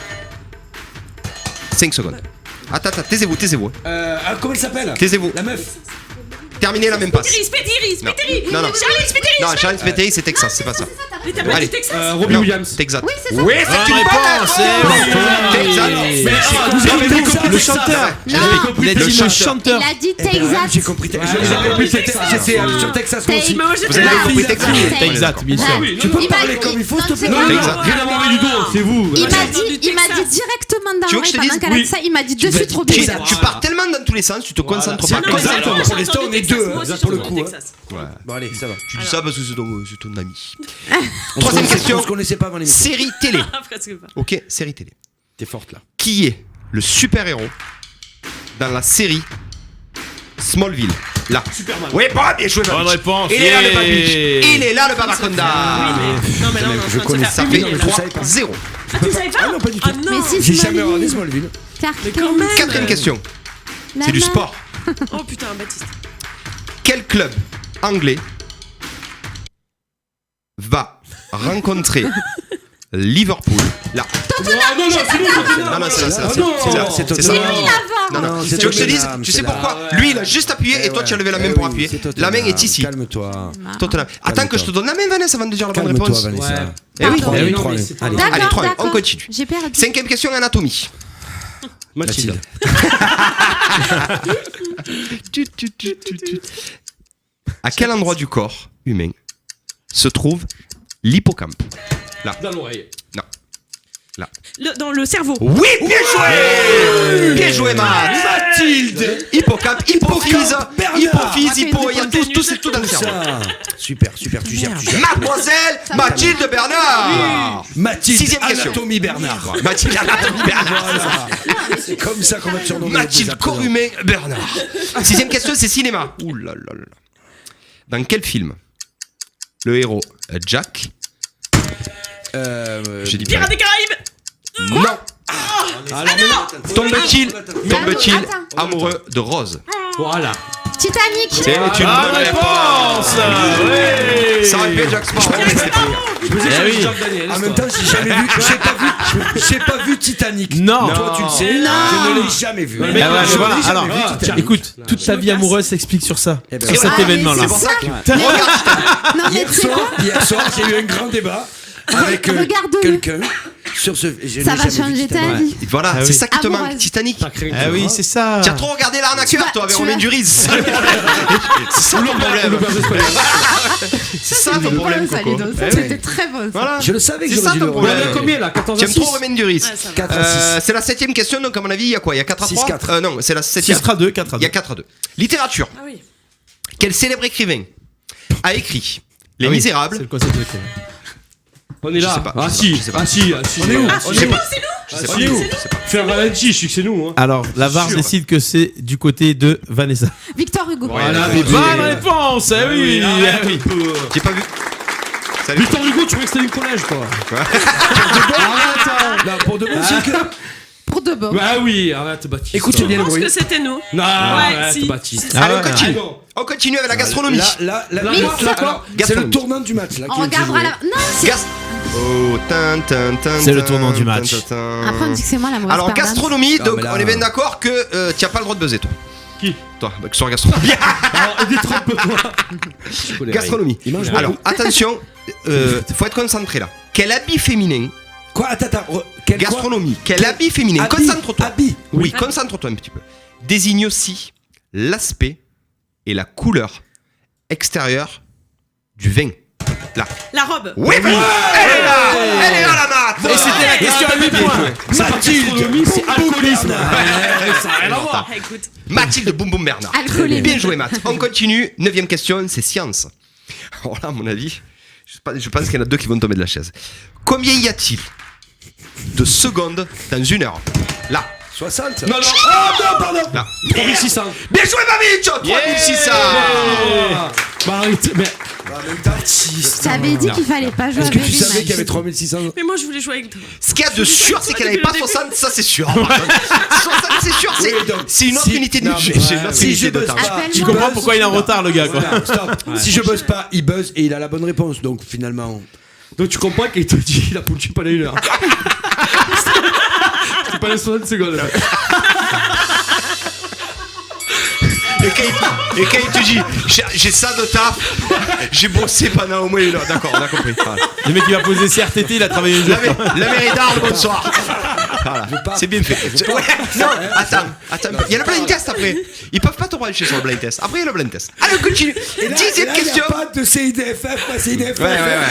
5 secondes. Attends, taisez-vous.
Comment elle s'appelle
Taisez-vous.
La meuf.
Terminez la même passe.
Spétiri,
Non.
Spétiri.
Non, non.
Charlie Spétiri.
Non, Charles Spéteri, c'est Texas, c'est pas ça.
Mais t'as pas
Allez.
dit Texas.
Robbie
Non,
Williams.
Texat.
Oui, c'est ça.
Oui, c'est une bonne réponse. Texat.
Vous avez
compris
compris
Le chanteur.
Non,
Il a dit le
chanteur.
chanteur.
il a dit
J'ai
Texas.
compris.
Ouais,
J'avais compris Texas. J'étais
Texas.
sur Texas moi aussi.
Mais moi,
Vous
j'étais
avez
là.
compris Texas?
Exact, bien sûr.
Tu peux
Il m'a
parler
dit-
comme il faut, s'il te plaît.
non,
Texas.
Rien à voir avec Ludo, c'est vous.
Il m'a
entendu
dit
Texas.
directement dans
Tu veux que je te
l'oreille pendant
dise
qu'elle a
Oui.
dit ça, il m'a dit de
vas
suite
dire
Robbie
Tu,
Williams.
tu pars tellement dans tous les sens, tu te concentres
Voilà.
pas.
Non,
Exactement.
J'ai
Pour l'instant,
entendu
on est
Texas,
deux,
moi aussi,
là,
j'ai
pour le
entendu
coup, hein.
Texas.
Bon, allez, ça va.
Tu dis ça parce que c'est ton ami.
On
Troisième
se-
question.
On se connaissait pas avant l'émission.
Série télé.
Presque pas.
Ok, série télé.
T'es forte là.
Qui est le super-héros dans la série Smallville. Là.
Superman.
Oui, bien joué,
Bonne
Babic.
réponse.
Il est là, le
Yeah.
Babic. Il est là, le Babaconda.
Non, mais là, on est en
Je
train de
connais
se
Ça
faire
fait
humilier, là.
3-0.
Ah, tu savais pas?
Ah non, pas du tout.
Ah non.
Mais si,
J'ai jamais regardé
Smallville.
Smallville.
Mais quand même.
Quatrième question. C'est du sport.
Oh putain, Baptiste.
Quel club anglais va rencontrer Liverpool là?
Non, c'est nous,
Non, c'est ça.
Ah non,
C'est ça. Non,
Non,
tu
c'est
veux que je te dise,
Tottenham,
tu
c'est
sais
là.
pourquoi? Lui, il a juste appuyé et toi, tu as levé la main pour appuyer. La main est ici.
Calme-toi.
Tottenham. Attends que je te donne la main, Vanessa, avant de dire la bonne
Calme-toi,
réponse.
Vanessa.
Eh oui.
Pardon.
Eh oui.
Trois, allez.
Allez, 3, on continue.
J'ai perdu.
Cinquième question, anatomie.
Mathilde.
À quel endroit du corps humain se trouve l'hippocampe? Là.
Dans l'oreille.
Non.
Dans le cerveau.
Oui, bien joué. Bien joué, Matt.
Mathilde.
Hippocampe, hypophyse,
Bernard.
hypophyse, hypo, il y a tout, c'est tout dans le cerveau.
Ça. Super, tu gères.
Mademoiselle Mathilde Bernard.
Mathilde,
Sixième question.
Anatomie Bernard.
Mathilde Anatomie Bernard.
Voilà. C'est comme ça qu'on va te surnommer.
Mathilde corps humain Bernard. Sixième question, c'est cinéma. Ouh là là là. Dans quel film le héros Jack, j'ai dit
Pirates des Caraïbes.
non,
Alors maintenant,
tombe-t-il
Attends.
amoureux de Rose?
voilà.
Titanic.
C'est une
Ah,
bonne
réponse. Oui.
Ça aurait pu être Jack Sparrow.
Je me disais
Eh
que
oui.
Jacques Daniel.
En même temps, j'ai pas vu Titanic.
Non.
Toi, tu le sais.
Non.
Je ne l'ai jamais vu.
Mais
Je
voilà,
ne l'ai
voilà.
jamais
Alors,
vu,
tiens,
Titanic.
écoute, toute ta vie amoureuse s'explique sur ça.
Eh ben,
Sur cet
Ah,
événement-là.
mais
C'est pour ça que
Non, mais tu sais quoi?
Hier soir, j'ai eu un grand débat avec
Regarde-le.
quelqu'un sur ce. Je
Ça
n'ai
va
jamais vu
changer ta
Titanic.
vie.
Voilà,
Ah
c'est
oui.
ça qui te
Amoureuse.
manque, Titanic.
Ah oui, c'est ça.
Tu as trop regardé l'arnaqueur, toi, avec
tu
Romain
vas-
Duris. C'est ça ton problème. C'est ça ton problème,
Ça,
Coco.
Ludo,
Eh
c'était
oui.
très bon. ça.
Voilà.
Je le savais que
C'est ça
j'aurais dû
ton
le
problème.
On
regarder.
est combien là? 14 à
J'aime
6.
trop Romain Duris.
Ouais, ça va.
4 à 6.
C'est la septième question, donc à mon avis, il y a quoi? Il y a 4 à 3
6-4.
Non, c'est la
6
septième.
sera 2, 4 à
Il
2.
y a 4 à 2. Littérature.
Ah oui.
Quel célèbre écrivain a écrit Les
Ah oui,
Misérables?
C'est le concept de l'écrivain. On est là.
sais pas,
Ah
je sais
si,
pas, je sais pas.
ah si, ah si.
On est où?
Ah,
Je sais pas.
C'est nous.
Je sais
On
pas.
est où?
Je sais pas.
Faire Valenti, je sais que c'est nous. Hein. Alors, la VAR
Sûr.
décide que c'est du côté de Vanessa.
Victor Hugo.
Voilà,
mais
bonne réponse. Eh oui,
arrête
eh oui.
J'ai pas vu. Salut.
Victor Hugo, tu croyais que c'était du collège, quoi. Arrête.
Non, pour de bon, c'est que.
Pour de bon.
Bah oui, arrête, Baptiste.
Écoutez bien
Je
le
pense
bruit.
que c'était nous.
Non, arrête,
si.
Baptiste.
Allez, on
Ah ouais.
continue. On continue avec la gastronomie.
Là,
Mais
là,
c'est
là,
quoi
alors, c'est
Gastronomie.
le tournant du match là.
On
qui est
regardera
joué.
la. Non, c'est.
Gas- Oh, tin, tin, tin,
C'est le
tin,
tournant du
tin,
match.
tin, tin.
Après, on dit que c'est moi la mauvaise
Alors,
perdante.
gastronomie,
Non,
donc
mais là-
on est bien d'accord que tu n'as pas le droit de buzzer, toi.
Qui?
Toi, bah, que sur la gastronomie.
Alors, détrompe-toi.
Gastronomie.
Il mange
Alors, attention, faut être concentré là. Quel habit féminin?
Quoi? Attends. Quel quoi?
Gastronomie. Quel habit féminin?
Habit.
Concentre-toi.
Habit.
Oui, concentre-toi un petit peu. Désigne aussi l'aspect et la couleur extérieure du vin. Là.
La robe.
Oui, elle est là. Elle est là, la maths.
Et c'était la question à 8 points.
Mathilde.
C'est alcoolisme. Ça a rien à voir.
Ah, écoute.
Mathilde Boum Boum Bernard.
Alcoolisme.
Bien joué, Matt. On continue. 9ème question, c'est science. Alors là, à mon avis, je pense qu'il y en a deux qui vont tomber de la chaise. Combien y a-t-il de secondes dans une heure? Là.
60.
Non, non.
Ah non, pardon.
Là.
3600.
Bien joué, Babich. 3600.
Bah arrête, mais.
En même temps,
Je t'avais dit qu'il fallait pas jouer
est-ce que
avec
tu
lui,
savais
Max.
qu'il y avait 3600?
Mais moi, je voulais jouer avec toi.
Ce qu'il y a de sûr, c'est qu'elle n'avait pas 60, ça c'est sûr. 60, c'est sûr,
Oui, donc,
c'est une autre
si-
unité de
non, mais-
j'ai une autre
si
unité
je
de
buzz
temps.
pas,
Appelle-moi.
Tu comprends pourquoi il est en retard, le gars, quoi.
Voilà, stop. Si je buzz pas, il buzz et il a la bonne réponse. Donc finalement.
Donc tu comprends qu'il te dit la poule tue pas les 1 heure. C'est pas les 60 secondes. Là.
Et quand il te dit, j'ai ça de taf, j'ai bossé pendant au moins une heure. D'accord, on a compris. Voilà.
Le mec qui va poser CRTT, il a travaillé un jour.
La mairie d'Arles, bonsoir. Voilà, c'est bien fait. Ouais, non, attends, il y a le blind test après. Ils peuvent pas te brancher sur le blind test. Après, il y a le blind test. Allez, on continue.
Et là,
10ème question.
Il n'y a pas de CIDFF, pas CIDFF.
Ouais. Regarde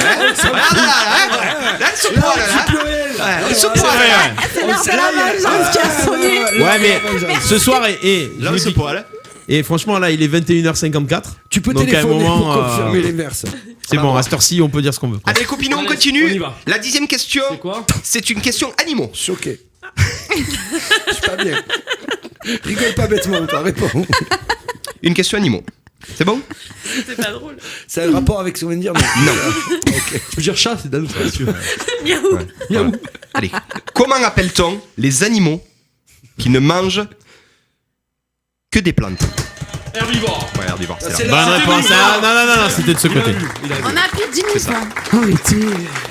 là, elle se poil, là. Elle se poil, là.
C'est l'heure de la vengeance qui a sonné.
Ouais, mais ce soir, et
Là, elle se poil.
et franchement, là, il est 21h54.
Tu peux
Donc, à un
téléphoner
moment,
pour confirmer l'inverse.
C'est bon, à cette heure-ci, on peut dire ce qu'on veut.
Allez, copines, on
Allez,
continue.
on y va.
La 10ème question,
C'est quoi?
c'est une question animaux.
Choqué. Je suis pas bien. Rigole pas bêtement, toi, réponds.
Une question animaux. C'est bon?
C'est pas drôle.
Ça a un rapport avec ce qu'on vient de dire?
Non.
Ok.
Je veux dire chat, c'est Dan, si tu veux.
Miaou.
Voilà. Allez. Comment appelle-t-on les animaux qui ne mangent que des plantes?
Herbivore.
Ouais, herbivore, c'est
C'est
là.
là.
Bonne réponse. Non, c'était de ce côté.
On a appuyé 10
C'est ça.
minutes.
Arrêtez.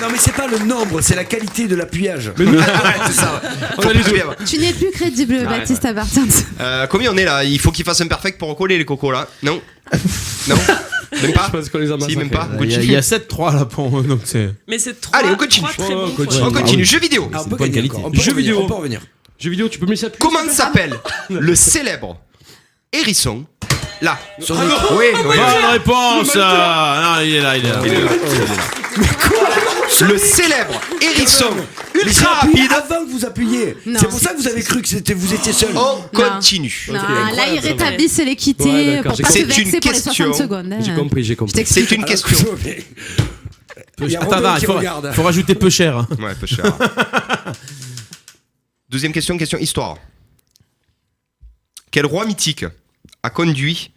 Non, mais c'est pas le nombre, c'est la qualité de l'appuyage.
Mais nous,
C'est ça.
on a les deux.
Tu n'es plus crédible, Baptiste, à partir de ça.
Combien on est là? Il faut qu'il fasse un perfect pour recoller les cocos là. Non? Non? Même pas?
Je pense qu'on les a
Si,
massacrés.
même pas. On
Il y
continue.
a 7-3 là pour donc c'est.
Mais c'est 3.
Allez, on continue.
Très bons
continue.
fois.
On continue. Jeux vidéo.
Ah, on
c'est
peut
bonne
gagner
qualité.
encore. On peut
Jeux
revenir,
vidéo.
On peut revenir.
Jeux vidéo, tu peux me laisser appuyer.
Comment s'appelle le célèbre hérisson? Là.
Sur le-
Oui, oui.
Bonne réponse. Non, il est là.
Il est là. Le célèbre hérisson
Mais j'ai
ultra
appuyé
rapide.
avant que vous appuyiez.
Non.
C'est pour ça que vous avez cru que vous étiez seul.
On continue.
Non,
incroyable,
là, ils
c'est
rétablissent l'équité
Ouais, d'accord,
pour
j'ai
pas se
compris. C'est une
vexer pour les 60
question.
secondes. hein.
J'ai compris.
C'est une question.
Il y a
Attends,
Robin
il
qui
faut
regarde.
rajouter peu cher.
Ouais, peu cher. Deuxième question, question histoire. Quel roi mythique a conduit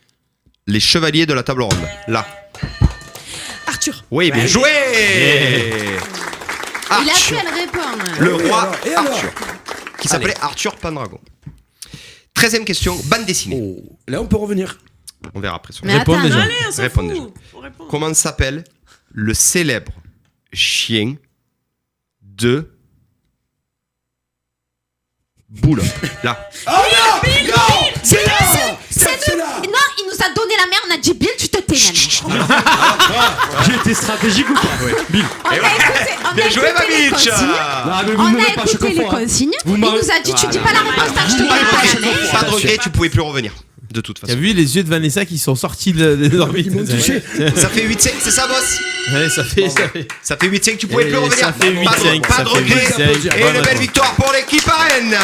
les chevaliers de la table ronde? Là.
Arthur.
Oui, bien joué.
Il a pu
Arthur,
le répondre.
le
Et
roi
alors, et alors
Arthur, qui s'appelait Arthur Pendragon. 13e question, bande dessinée.
Oh, là, on peut revenir.
On verra après.
Mais
Réponds
attends,
déjà.
Allez, on s'en
Réponds
fout.
déjà.
On répond.
Comment s'appelle le célèbre chien de Boule? Là.
C'est là. C'est là.
Non, il nous a donné la merde, on a dit Bill, tu te tais maintenant.
J'ai été stratégique ou pas? Bill.
On a écouté, on a
Bien joué,
écouté les
Babitch.
consignes.
Non, mais vous
On
me
a
mettez pas à chaque
écouté les
fois.
consignes.
Vous
Il
m'avez-
nous a dit, tu dis pas la réponse, tant que je te donne pas la main.
Pas de regret, tu pouvais plus revenir. De toute
T'as
façon.
vu les yeux de Vanessa qui sont sortis des orbites?
Ils m'ont touché.
Ça fait 8-5, c'est ça, boss?
Ouais, ça fait.
Ça fait 8-5, tu pouvais
Et
plus revenir.
ça fait
Pas de-
8-5,
Pas
ça
de
fait
regret.
8-5.
Et
Bonne
une belle
réponse.
victoire pour l'équipe Arène.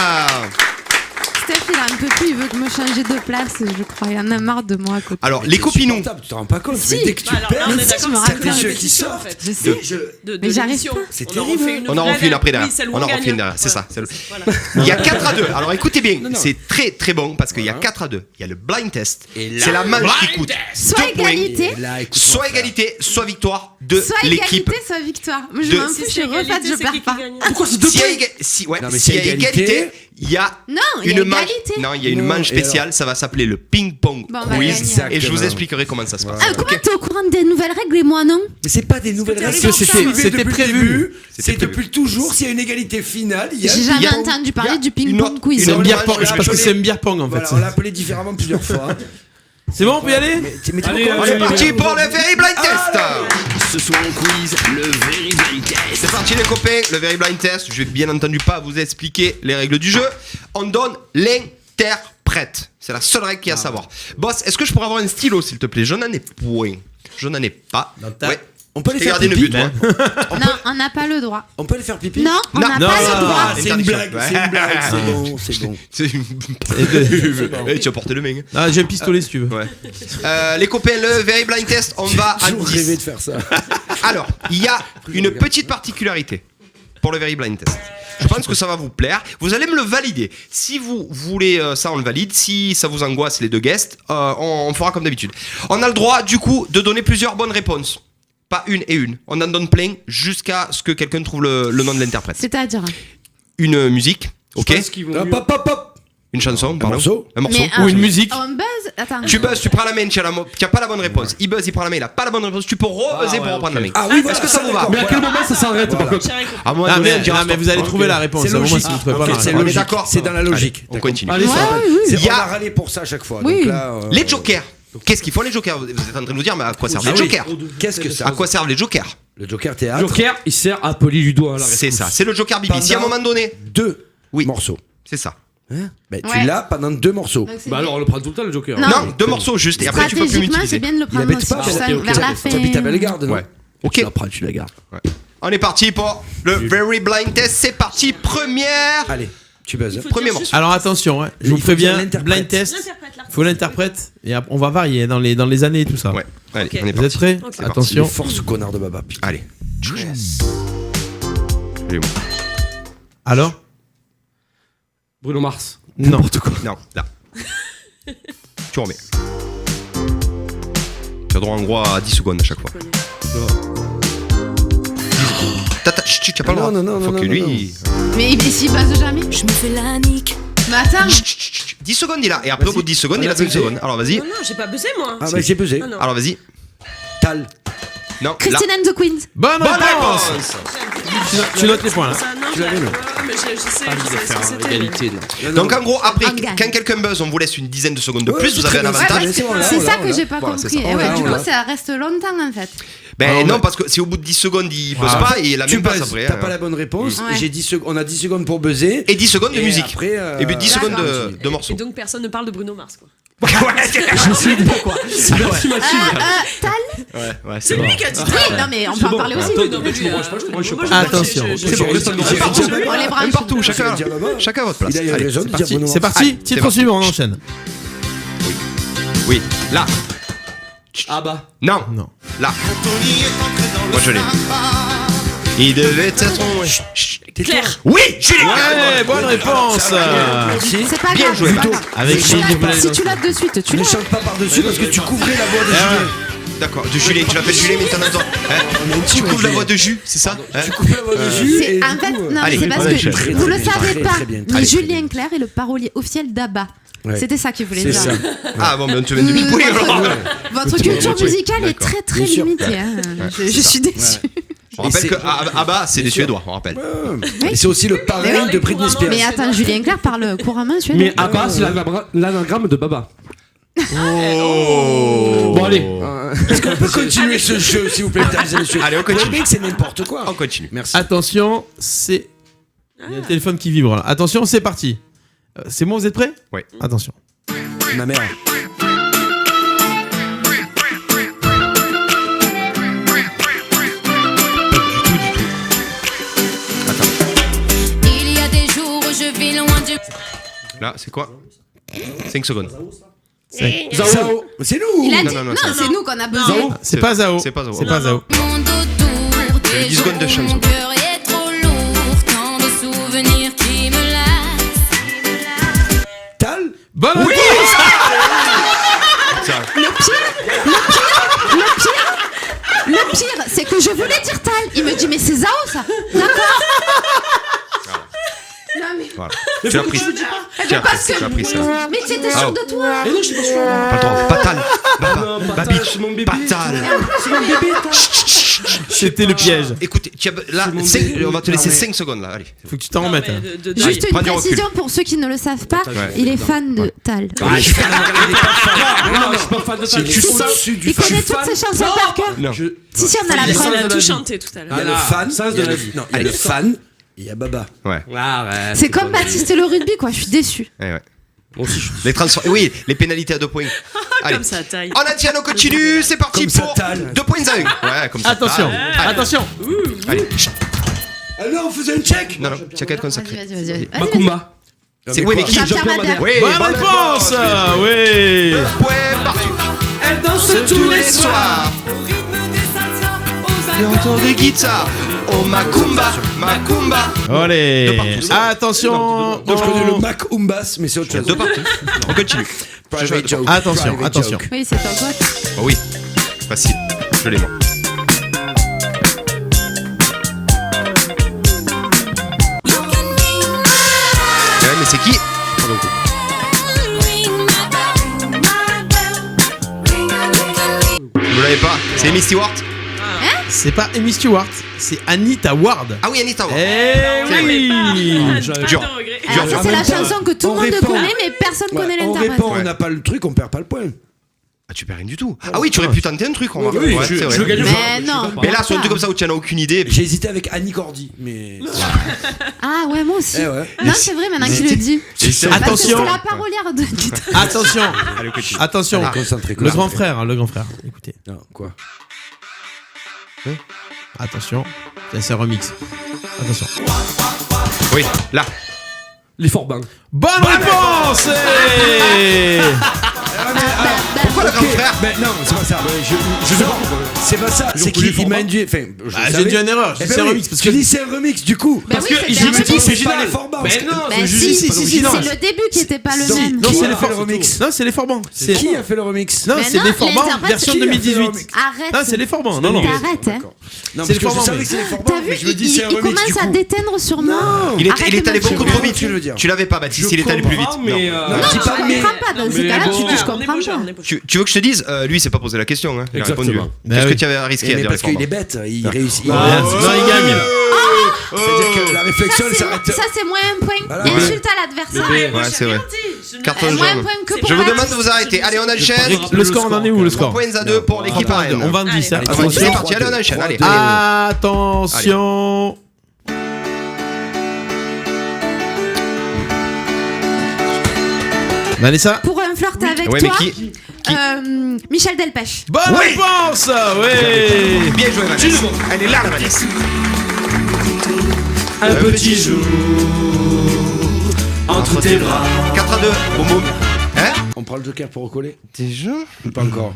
Steph, il a un peu plus, il veut me changer de place, je crois. Il en a marre de moi à côté.
Alors, les copinous.
Insupportable, tu te rends pas compte.
Si.
Mais dès que tu
Bah, alors là,
perds,
on est
Mais si,
d'accord
je me
que
rappelle.
c'est
T'as des
une
jeux qui
répétition,
sortent.
en fait.
Je sais.
De
Mais j'arrive
l'émission.
pas.
C'est
On en refait
terrible.
une
On en
vraie
refait une après derrière.
Oui, celle où
On en
gagne.
refait une derrière, c'est ça.
Voilà.
Il y a 4-2. Alors écoutez bien,
Non, non.
c'est très très bon parce qu'il y a 4-2. Il y a le blind test. C'est la manche qui coûte
Soit
2 points.
égalité,
Et là, écoute-moi,
Soit
frère.
égalité, soit victoire de
soit
l'équipe.
égalité, soit victoire. Moi, je
De-
m'en
Si
fous, je
c'est
suis
égalité,
refaite, je
c'est qui
perds
qui
pas.
gagne
Pourquoi c'est deux
S'il y a,
points?
ouais,
Non, mais
s'il y a
s'il y a
égalité,
égalité,
il y a
Non, il y a
une manche.
égalité.
Non, il y a une
Non,
manche
et
spéciale. Ça va s'appeler le ping-pong
Bon, on va
quiz.
gagner.
Et je vous
Exactement.
expliquerai comment ça se passe.
Ah, comment t'es au courant des nouvelles règles et moi non?
Mais c'est pas des nouvelles
Parce
règles.
que
c'était
depuis le
prévu.
début.
C'était
C'est
prévu.
depuis toujours. S'il y a une égalité finale, il y a.
J'ai
il y
jamais
a-
entendu
il y
parler
a
du
une
ping-pong
autre-
quiz.
une
C'est un
autre-
beer
manche,
pong.
on l'a
Parce que
appelé-
c'est un beer pong en
Voilà,
fait.
on l'a appelé différemment plusieurs fois.
C'est bon, on peut y aller?
Mais tu
Allez,
pourquoi
On est parti pour le Very Blind Test.
Ce soir en quiz, le Very Blind Test.
C'est parti les copains, le Very Blind Test. Je vais bien entendu pas vous expliquer les règles du jeu. On donne l'interprète. C'est la seule règle qu'il y a à savoir. Boss, est-ce que je pourrais avoir un stylo s'il te plaît? Je n'en ai point. Je n'en ai pas. Ouais.
On peut les
J'ai
faire
gardé le
pipi.
but, moi.
Non, on n'a pas le droit.
On peut les faire pipi.
Non, on
Non.
n'a
Non,
pas
non,
le droit.
non.
C'est une
Interdiction.
blague. C'est une blague. C'est bon. C'est bon.
C'est une... Eh, tu as porté le main.
Ah, j'ai un pistolet si tu veux.
Ouais. Les copains, le Very Blind Test, on va à
J'ai toujours
10.
rêvé de faire ça.
Alors, il y a une petite particularité pour le Very Blind Test. Je pense que ça va vous plaire. Vous allez me le valider. Si vous voulez ça, on le valide. Si ça vous angoisse, les deux guests, on fera comme d'habitude. On a le droit, du coup, de donner plusieurs bonnes réponses. Pas une et une. On en donne plein jusqu'à ce que quelqu'un trouve le nom de l'interprète.
C'est-à-dire.
Une musique, ok?
Hop, hop, hop, hop.
Une chanson, pardon.
morceau.
Un morceau.
Mais
Ou une musique.
On buzz. Attends.
Tu buzzes, tu prends la main, tu as pas la bonne réponse. Il buzz, il prend la main, il a pas la bonne réponse. Tu peux rebuzzer pour reprendre la main.
Ah oui, voilà,
Est-ce que ça vous va?
d'accord.
Mais à quel moment ça s'arrête par contre?
J'ai rien compris.
À moi,
Ah,
donner un
mais
petit
vous allez trouver la réponse.
C'est
À un moment,
logique.
si vous trouvez pas
Ok,
la
c'est
réponse.
On est
logique.
d'accord.
C'est dans la logique.
On continue.
Allez,
Ouais,
ça va.
oui, oui.
C'est-
Il y
On
a-
a râlé pour ça à chaque fois.
Oui.
Donc là,
Les jokers. Qu'est-ce qu'ils font les jokers? Vous êtes en train de nous dire, mais à quoi servent les jokers?
Qu'est-ce que ça
À quoi servent les jokers?
Le Joker théâtre.
Joker, il sert à polir du doigt.
C'est ça, c'est le joker Bibi. Si à un
Pendant-
moment donné,
2
Oui.
morceaux.
c'est ça.
Ben,
Ouais.
tu l'as pendant 2 morceaux.
Donc, c'est
Bah alors on le prend tout le temps le Joker.
Non.
Non, deux morceaux juste, et après tu peux plus
stratégiquement,
l'utiliser.
c'est bien de le
Il
prendre
habite
aussi
pas,
tout
mais
seul,
ok,
vers la fin.
Tu habites à Bellegarde, non?
Ouais. Ok.
Tu la prends, tu la gardes.
On est parti pour le Very Blind Test. C'est parti, première.
Allez, tu buzzes.
Premier morceau.
Alors attention, hein, je
Il
vous
faut
préviens,
dire l'interprète.
blind test,
L'interprète, l'artiste.
faut l'interprète et après, on va varier dans les années et tout ça.
Ouais, allez,
Ok.
on est
Vous êtes
parti.
prêts?
Ok.
C'est parti.
Attention.
Force connard de Baba. Putain.
Allez.
Alors Bruno Mars.
N'importe quoi. Non, là. Tu remets. Tu as droit en gros à 10 secondes à chaque fois. Tu n'as pas le droit.
Non,
faut que lui.
Mais s'il passe jamais.
Je me fais la nique.
Mais attends.
10 secondes il a. Et après au bout de 10 secondes il a 5 secondes. Alors vas-y.
Non, j'ai pas buzzé moi.
Ah bah j'ai pesé.
Ah, non.
Alors vas-y.
Tal.
Non.
Christine and the Queens.
Bonne réponse. Tu notes les points là.
Ça, non,
Tu l'avais, non
mais je sais ce que c'était.
Égalité.
Donc en gros après
On gagne.
quand quelqu'un buzz on vous laisse une dizaine de secondes de
Ouais,
plus.
c'est
Vous avez
très
un
bien.
avantage.
Ouais,
C'est ça que j'ai pas
Voilà, c'est
compris.
ça.
Et ouais, du
Voilà.
coup, ça reste longtemps en fait.
Ben non parce que si au bout de 10 secondes il buzz
Ah.
pas il a
Tu
même pas
buzzes,
après.
t'as pas la bonne réponse.
Ouais.
J'ai 10 secondes, on a 10 secondes pour buzzer.
Et 10 secondes de
Et
musique.
après,
Et puis 10 secondes
D'accord.
de morceaux.
Et donc personne ne parle de Bruno Mars quoi.
Merci Maxime.
Tal.
Ouais,
C'est lui qui a dit
Oui, non mais on peut en parler aussi.
Non, mais lui,
Attention.
je-
On les branche.
Partout chacun
dire là-bas.
chacun à votre place.
Il a eu
Allez,
raison de dire Bruno
C'est
Mars.
parti.
Allez, c'est
Titre
parti.
suivant, on enchaîne.
Oui, là.
Ah bah.
Non,
Non.
là. Moi je l'ai. Il devait être
Claire.
Oui, Julie.
Ouais, bonne réponse.
C'est pas
Bien
grave.
joué,
c'est pas
Max.
grave.
Avec
Si tu
Julie
l'as- Si tu l'as de suite, tu
Ne
l'as.
chante pas par-dessus parce que tu couvrais la voix de Julien.
D'accord, de Julie, tu l'appelles Julie maintenant. Tu couvres la voix de Jus, c'est ça hein?
Tu couvres la voix de Jus.
C'est
et
en
du
fait,
coup,
non,
allez,
c'est parce
allez,
que
très,
vous le
très bien,
savez
très,
pas,
très bien,
mais
allez.
Julien Clerc est le parolier officiel d'ABBA.
Ouais.
C'était ça qu'il voulait
C'est
dire.
ça.
Ah bon, mais on te vient de bipouiller alors.
Votre culture musicale est
D'accord.
très très
Bien sûr.
limitée. hein. Je suis déçue.
On rappelle
Et
que
c'est-
Abba, c'est des Suédois, on rappelle.
Et c'est aussi le parrain de Britney Spears.
Mais attends, Julien Clerc parle couramment suédois.
Mais Abba, c'est l'anagramme de Baba. Bon allez.
Est-ce qu'on peut continuer ce jeu, s'il vous plaît, mesdames et messieurs?
Allez, on continue.
Le mec, c'est n'importe quoi.
On continue.
Merci.
Attention, c'est. Il y a le téléphone qui vibre là. Attention, c'est parti. C'est bon, vous êtes prêts?
Oui.
Attention.
Ma mère.
Il y a des jours où je vis loin du.
Là, c'est quoi 5 secondes.
Zao. C'est nous.
Il a
Non,
dit
non, non,
non,
c'est-
c'est nous qu'on a besoin.
Zao. C'est pas Zao.
C'est pas Zao.
C'est pas Zao.
Monde autour
C'est
des
10 secondes de
jours où
chanson.
mon cœur est trop lourd, tant de souvenirs qui me lassent.
Tal.
Bonne réponse.
Le pire, c'est que je voulais dire Tal. Il me dit mais c'est Zao ça. D'accord. Non mais
Voilà. Tu l'as pris. Tu l'as
parce
pris,
que
tu l'as pris ça.
mais tu étais sûr de toi.
Et non, je suis pas sûr.
Pas le droit. Patal. Baba. Babich.
c'est mon bébé.
Patal.
C'est mon bébé, Tal.
C'était le piège.
Écoutez, là, on va te laisser 5 secondes là. Allez.
Faut que tu t'en remettes. hein.
Juste une
prends du recul.
précision pour ceux qui ne le savent pas,
Ouais.
il est fan de Tal.
Non, je suis pas fan de Tal. Je suis au-dessus du
Il
fan.
connaît toutes ses chansons par cœur.
Non.
Si si on a la
Il
preuve.
a tout chanté tout à
Il y
l'heure.
a le fan,
sens
il y a
de la
le-
vie.
non, il y a le fan, et il y a Baba.
Ouais.
C'est comme Baptiste et le rugby quoi, je suis déçue.
Ouais. Oui, les pénalités à 2 points. Allez.
Comme ça taille.
On a dit, on continue, c'est parti
Comme ça,
pour
Tal.
2 points à 1. Ouais, comme ça.
Attention.
Allez.
Attention.
Allez.
Ah non, on faisait un check.
Non, non, tu as qu'à être
Vas-y,
consacré.
vas-y.
Macumba.
C'est oui, mais qui
Jean-Pierre Madère.
Oui,
Bonne réponse. Oui.
Ouais, partout.
Elle danse
Tous les soirs. Et entend des guitares. Oh, Macumba, Macumba.
Allez.
De partout, ça.
Attention.
Moi, je connais le Mac Umbas, mais c'est autre chose.
De partout. On continue.
Private joke.
Attention,
Private
attention.
joke.
Oui, c'est un pote.
Oh oui, facile. Je l'ai moi. Ouais, mais c'est qui? Pardon. Vous l'avez pas? C'est Misty Ward?
C'est pas Amy Stewart, c'est Anita Ward.
Ah oui, Anita Ward.
Eh oui.
Dur.
Alors ça c'est la chanson que tout le
On
monde
répond.
connaît mais personne
Ouais,
connaît
on
l'interprète.
répond,
Ouais.
on n'a pas le truc, on perd pas le point.
Ah, tu perds rien du tout. Ah oui, tu aurais pu tenter un truc, on va
Oui,
voir. Ouais, c'est vrai.
gagne.
Mais non.
Mais là, sur un truc comme ça où tu n'as aucune idée.
J'ai hésité avec Annie Cordy, mais.
Ah ouais moi aussi.
Eh ouais.
Non c'est vrai maintenant qu'il le dit.
c'est-
Parce que
Attention.
c'est la parolière de guitare.
Attention.
Allez, on continue.
Attention.
Allez, concentré,
Le grand
concentré.
frère, le grand frère. Écoutez.
Non, quoi?
Attention. C'est un remix. Attention.
Oui, là.
Les Forbans. Bonne réponse. Eh.
Pourquoi le grand frère?
Mais non, c'est pas ça. Je sais pas. C'est pas ça. C'est qu'il m'a induit. Enfin,
j'ai dit une erreur. C'est un remix parce
que.
que
Tu dis c'est un remix du coup.
Bah oui,
il
c'était un remix.
c'est pas les formats.
Mais non,
Bah
c'est
si,
non.
c'est le début qui était pas le même.
Non,
Qui
c'est
a
les
fait le remix?
Non, c'est les Forbans.
Qui a fait le remix?
Non,
Mais
c'est
non,
les Forbans
l'interprète,
version
qui a fait le
2018.
remix?
Arrête.
Non, c'est les Forbans. Non, non.
T'arrêtes, hein.
Non,
C'est
parce
les
que je
formats,
savais
mais-
que c'est les formats.
T'as vu,
Mais je me dis c'est un
il
remix
commence
du
à
coup.
déteindre sur moi.
Il
Arrête
est
de
allé
me
beaucoup
faire
trop
peur.
vite.
Tu veux dire.
Tu l'avais pas, Baptiste, il est allé plus vite.
Mais
Non,
dis
je
pas mais.
comprends pas. Dans ces
Mais
cas-là,
bon,
tu dis je
On est
comprends
beau,
pas.
on est beau.
Tu veux que je te dise, lui, il s'est pas posé la question. Hein. Il a répondu.
Exactement.
Bah
Qu'est-ce
oui.
que tu avais risqué à
Mais
dire
parce
les
qu'il est
formats?
bête, il réussit.
Non, il gagne.
C'est-à-dire que la réflexion elle s'arrête.
Ça, c'est moins un point.
Voilà.
Insulte à l'adversaire.
Ouais, c'est vrai. Carton
Moins un
jaune.
point que pour
Je vous
Baptiste.
demande de vous arrêter. Allez, on enchaîne.
Le score, on en est où le
3
score?
points à 2 pour l'équipe arène.
On va en 10.
Allez,
Ah, c'est parti, allez, on enchaîne. Allez.
Attention. Vanessa.
Pour un flirt avec
Ouais, mais
toi,
qui?
Michel Delpech.
Bonne
Oui.
réponse. Oui.
Bien joué, Vanessa. Elle est là, Vanessa.
Un petit jour entre tes bras.
4 à 2. Boum boum. Hein?
On prend le joker pour recoller?
Déjà?
Pas encore.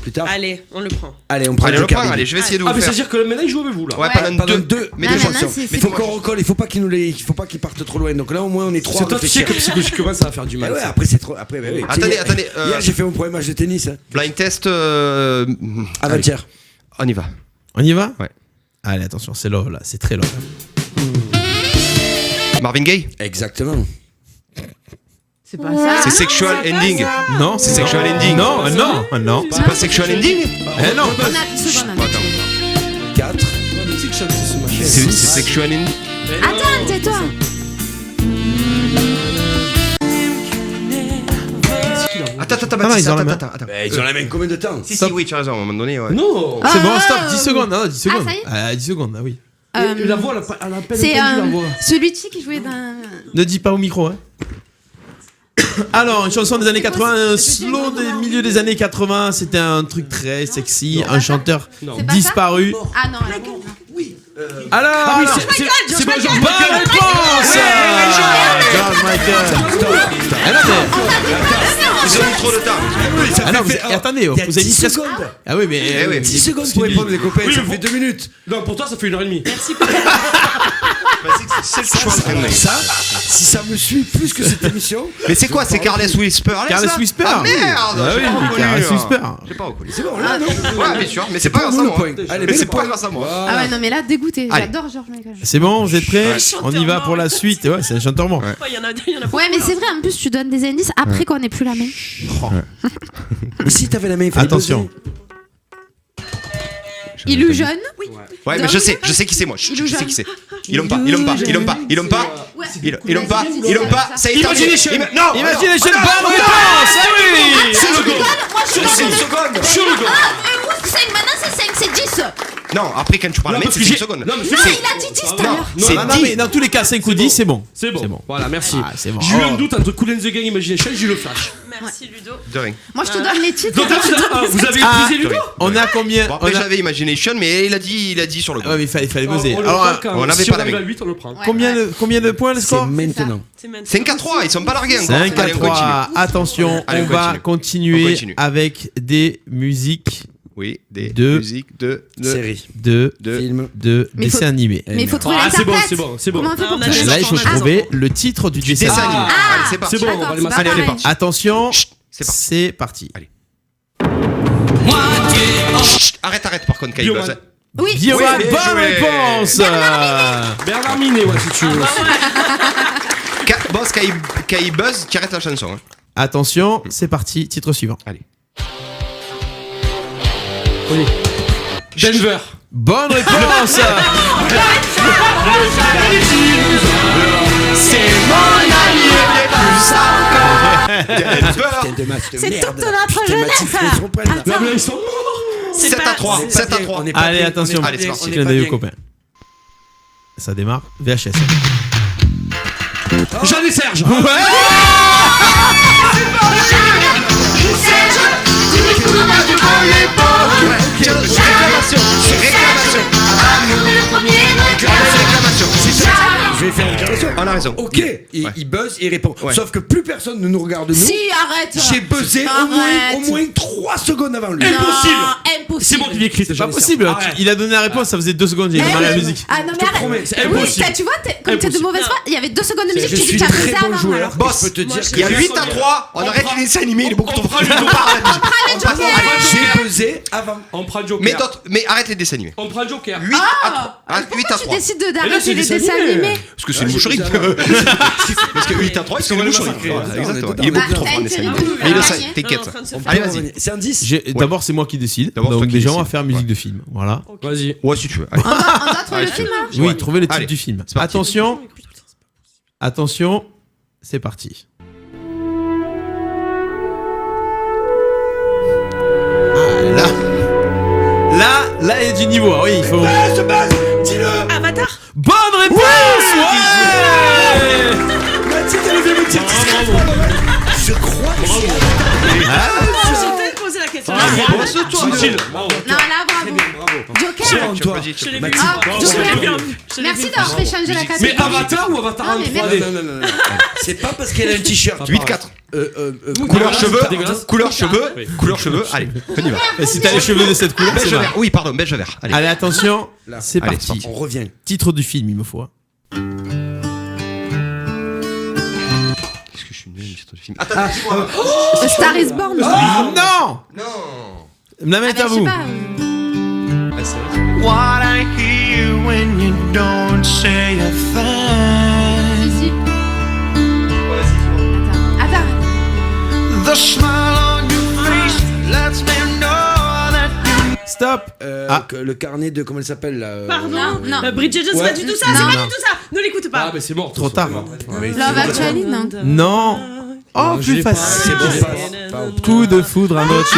Plus tard.
Allez, on le prend.
Allez, on prend
Allez,
le
on le
joker.
prend. Allez, je vais essayer de vous
Ah, mais ça
faire.
veut dire que maintenant il joue avec vous là.
Ouais,
Pendant
pendant 2.
deux.
Mais
Ah,
deux
maintenant,
chansons.
c'est-
Mais il faut qu'on recolle, il faut pas qu'ils partent trop loin. Donc là au moins on est trois.
Parce que toi tu sais que psychologiquement ça va faire du
Mais
mal.
ouais,
ça.
après c'est trop. Après, bah, oui.
Attendez,
Hier,
attendez,
Hier j'ai fait mon premier match de tennis. Hein.
Blind test.
Avant-hier.
On y va.
On y va?
Ouais.
Allez, attention, c'est love là, c'est très love.
Marvin Gaye.
Exactement.
C'est pas ça.
C'est Sexual Ending.
Non,
C'est Sexual Ending.
Non, non, non.
C'est pas Sexual Ending?
Eh non.
On a 10 secondes.
Attends.
4.
C'est que ça, c'est ce machin.
C'est Sexual Ending.
Attends, tais-toi.
Attends,
non, ils ont la main.
attends.
Ils ont la même combien de temps?
Si, oui, tu as raison, à un moment donné, ouais.
Non.
C'est bon, stop, 10 secondes. Non, 10 secondes.
ça y est
Ah, 10 secondes, ah oui.
Et la voix, elle a à peine
C'est
entendu la voix.
celui-ci qui jouait dans.
Ne dis pas au micro, hein. Alors, une chanson des années 80, un slow des milieux des années 80, c'était un truc très sexy, un chanteur
Non.
C'est pas ça
disparu.
Ah non, là, bon.
Alors,
Ah oui, c'est bon, Georges
bonne
Michael.
réponse. George Michael. Ah non, mais-
Ils ont mis trop de temps.
ah non, attendez, vous
Il y a
avez dit
10
presque.
secondes.
Ah oui, mais
Eh oui.
10 secondes pour répondre les copains,
Oui,
ça
mais
fait 2 minutes.
Non, pour toi ça fait 1h30.
C'est le choix.
Ça, si ça me suit plus que cette émission.
Mais c'est quoi? C'est Carles Whisper?
Carles Whisper.
Ah merde!
Ah
j'ai
oui,
pas reconnu,
Carles
hein.
Whisper.
J'ai pas reconnu.
C'est bon, là, non?
Ouais, bien sûr, mais c'est pas grâce à
vous le
moi.
point. Allez,
Mais
mets
c'est
le
pas
point.
grâce à moi.
Ah ouais, non, mais là, dégoûté.
Allez.
J'adore George Michael.
C'est bon, vous êtes prêts?
Ouais.
On y va pour la suite. Ouais, c'est un chanteur mort.
Ouais.
Il y en a
Ouais, mais c'est vrai, en plus, tu donnes des indices après qu'on ait plus la main.
Mais si t'avais la main, il fallait
Attention.
Illusion.
Ouais, mais je sais qui c'est moi. Je sais qui c'est. Ils l'ont pas.
Ouais.
Ils l'ont pas. Ça y est,
Imagination.
Non!
Imagination, bonne réponse. Ah oui.
C'est le go.
Moi, je
C'est
suis
le seconde. Sur le go.
5, maintenant c'est 5, c'est 10.
Non, après quand tu parles
Non,
la main,
parce
c'est
que
5
j'ai-
secondes.
Non, mais
Non,
c'est-
il a dit 10 tout à
Non,
l'heure.
c'est
Non, non,
10.
mais dans tous les cas, 5 ou 10, c'est bon.
C'est bon. Voilà, merci.
Ah, c'est bon.
J'ai eu un
Oh.
doute entre Cool and the Gang et Imagination, j'ai eu le flash.
Merci Ludo.
De rien.
Moi, je te donne les titres.
Donc là, vous avez
Ah,
épuisé Ludo.
On a combien?
Bon, après
on a-
j'avais Imagination, mais il a dit sur le
Ah ouais, mais il fallait buzzer.
On le
Alors,
prend quand
on avait
si
pas
on
la
arrive à
main.
8, on le prend.
Ouais,
combien de points le
C'est
score?
maintenant.
C'est maintenant.
5 à 3, ils sont pas largués encore.
5 à
Allez, on
3.
continue.
Attention,
Allez,
on
on
va
continue.
continuer
On continue.
avec des musiques
Oui, des
De-
musiques de
Série.
de
Film.
Mais
dessins
faut-
animés.
Mais il faut trouver
Ah, c'est bon,
l'interprète.
c'est bon, c'est bon.
Comment on fait
Ah,
pour
on a
trouver
des
Là, il faut
enfants,
trouver le titre du dessin
dessin
animé.
animé.
Ah.
Allez, c'est parti.
C'est bon, on va
D'accord,
les
c'est
masser.
pas
Allez, on est
pareil.
parti.
Attention,
C'est parti.
c'est parti.
Allez. Chut, arrête par contre, Kaï
Bioman.
Buzz.
Oui.
Guillaume,
Oui, bien
bonne
joué.
réponse.
Bernard Minet, ouais, si tu veux.
Boss, Kaï Buzz, qui arrête la chanson. Hein.
Attention, c'est parti. Titre suivant.
Allez.
Denver.
Bonne réponse.
Putain de match de
C'est
merde.
toute notre
Putain,
jeunesse.
Mathis, faut se reprendre, là.
Non, mais là, ils sont morts.
7 à 3. 7 à 3.
On est pas
Allez,
bien,
attention.
on est pas
Allez, c'est
bien,
parti.
on est
Clin
pas
d'œil aux
bien.
copains. Ça démarre. VHS.
Jean et Serge.
Réclamation.
Je vais faire une réclamation.
On a raison.
Ok, il buzz et il répond.
Ouais.
Sauf que plus personne ne nous regarde nous.
Si, arrête.
J'ai buzzé au moins 3 secondes avant lui.
Impossible.
C'est moi qui l'ai écrit.
C'est pas possible. Il a donné la réponse, ça faisait 2 secondes, j'ai démarré la musique.
Ah non, mais arrête.
c'est
Oui,
impossible.
tu vois, comme t'es de mauvaise foi, il y avait 2 secondes de musique,
Je
tu dis
suis
que tu as
très
baisé
bon
avant.
joueur.
alors.
Boss,
Je peux te dire
il y a
que
8-3, on arrête les dessins animés, il est beaucoup trop fort.
Allez, Joker.
j'ai buzzé avant.
On prend Joker.
Mais arrête les dessins animés.
On prend Joker.
8 à 3.
Pourquoi
8 à
tu
3.
décides
Mais là,
d'arrêter
c'est
les
des
dessins animés?
Parce que c'est une moucherie. Parce que 8 à 3, c'est une moucherie. Exactement. Il est beaucoup trop fort en dessin animé. Mais il le sait, t'inquiète. Allez, vas-y.
C'est un 10.
D'abord, c'est moi qui décide.
D'abord,
Donc,
toi qui
déjà, on va
décides.
faire musique de film. Voilà.
Vas-y.
Ouais, si tu veux. Allez.
On doit trouver le film, hein.
Oui, trouvez le titre
Allez,
du film.
c'est parti.
Attention, c'est parti. Là, il y a du niveau. Ah oui, il faut.
Dis-le.
Avatar.
Bonne réponse. Ouais.
Mathilde, elle vient me dire je crois que
J'ai peut-être posé la question.
Non, là, bravo. Joker.
Je l'ai vu.
Ah,
Je l'ai
Joker.
vu.
Merci d'avoir fait changer la catégorie.
Mais Avatar ou Avatar en
Non, mais
3D?
Non. C'est pas parce qu'elle a un t-shirt.
8-4.
Couleur
Couleur cheveux. Allez, on y va.
Et si t'as les cheveux de cette couleur, c'est
Beige
mal.
vert. Oui, pardon, beige vert. Allez.
Allez, attention, c'est
Allez,
parti.
On revient.
Titre du film, il me faut.
Qu'est-ce que je suis nul, titre de film.
A Star is Born.
Non. La main est à
Je sais
vous.
pas.
What I hear when you don't say a thing.
Si. Attends.
The smile on your face lets me know that you
Stop.
Le carnet de. Comment elle s'appelle là
Pardon.
Non.
Bridget Jones, c'est
Ouais.
pas du tout ça.
Non.
C'est pas du tout ça. Ne l'écoute
Ah,
pas.
mais c'est mort.
Trop tard.
Love Actually, non.
Non. Oh,
je
plus
l'ai pas.
facile.
C'est bon, pas au-
Coup de foudre à notre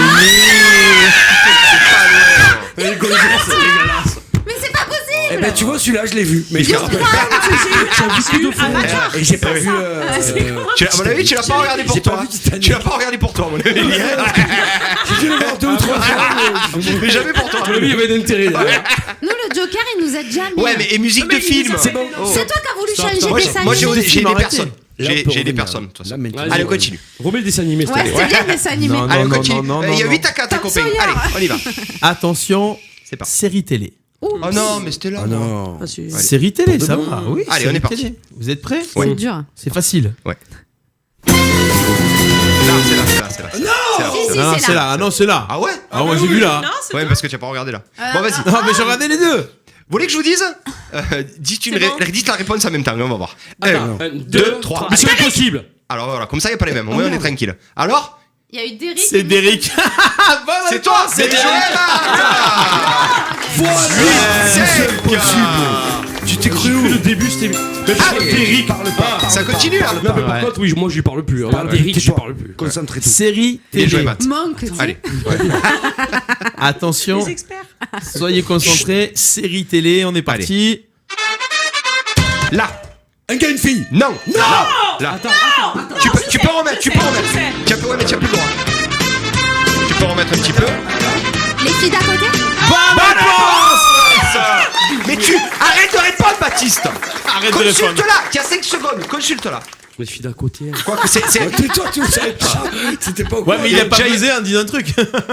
Mais c'est pas possible.
Eh ben tu vois celui-là je l'ai vu. Mais
J'ai vu Avatar.
et j'ai pas vu.
À mon avis, tu l'as pas regardé pour
J'ai pas
toi.
vu Titanic.
Tu l'as pas regardé pour toi, à mon avis.
J'ai dû le voir 2 ou 3 fois.
Mais jamais pour toi.
Le il y avait d'intérêt.
Nous, le Joker, il nous aide jamais.
Ouais, mais et musique de film.
C'est bon.
C'est toi qui as voulu changer
Moi,
des dessin
moi, j'ai
animés.
des
Arrêtez.
personnes. J'ai des personnes. de toute façon. Allez, on continue.
Remets le dessin animé. s'il te
Ouais,
plaît.
c'est bien le dessin animé.
Non,
Allez, on
non,
continue.
non,
Il y a
non.
8 à 4, les
Tom
copains.
Sawyer.
Allez, on y va.
Attention,
C'est parti.
série télé.
Oh non, mais c'était là.
Ah non.
Série télé, ça va. Oui,
Allez,
série
on est parti.
télé. Vous êtes prêts
C'est dur.
C'est facile.
Là, c'est là.
Si,
Ah,
c'est
c'est
là.
là. Ah non, c'est là.
Ah ouais
Ah, moi j'ai vu là.
Non, c'est
Ouais,
toi.
parce que tu as pas regardé là. Bon, vas-y.
Non, mais j'ai regardé les deux.
Vous voulez que je vous dise dites
bon.
dites la réponse en même temps, on va voir.
Attends,
1,
2,
2, 3.
3. Mission impossible.
Alors voilà, comme ça, il n'y a pas les mêmes. Au moins, on est tranquille. Alors
Il y a eu Derrick.
C'est Derrick.
C'est toi C'est
C'est impossible. Tu t'es cru où
Le début, c'était. Derrick.
Parle pas.
Ça continue là
Non, mais par
Ouais.
contre, oui, moi, je lui parle plus.
Parle
Derrick, je lui
tais-toi.
parle plus.
Concentre-toi.
Série
Il est joué,
télé.
Matt.
Monk.
Allez.
Attention,
Les experts.
soyez concentrés. Série télé, on est parti.
Là.
Un gars, une fille.
Non. Là.
Attends.
Tu peux remettre. Tu peux remettre. Ouais, mais tu n'as plus le droit. Tu peux remettre un petit peu.
Les filles d'à côté.
Bonne réponse.
Mais tu arrête de répondre, Baptiste.
Arrête de répondre.
Consulte-la. Tu as 5 secondes. Consulte-la.
Mais fille d'à côté.
Quoi que c'est
Tais-toi, tu le savais pas. C'était pas au
Ouais,
courant.
mais il a pas
Déjà,
osé en disant un truc.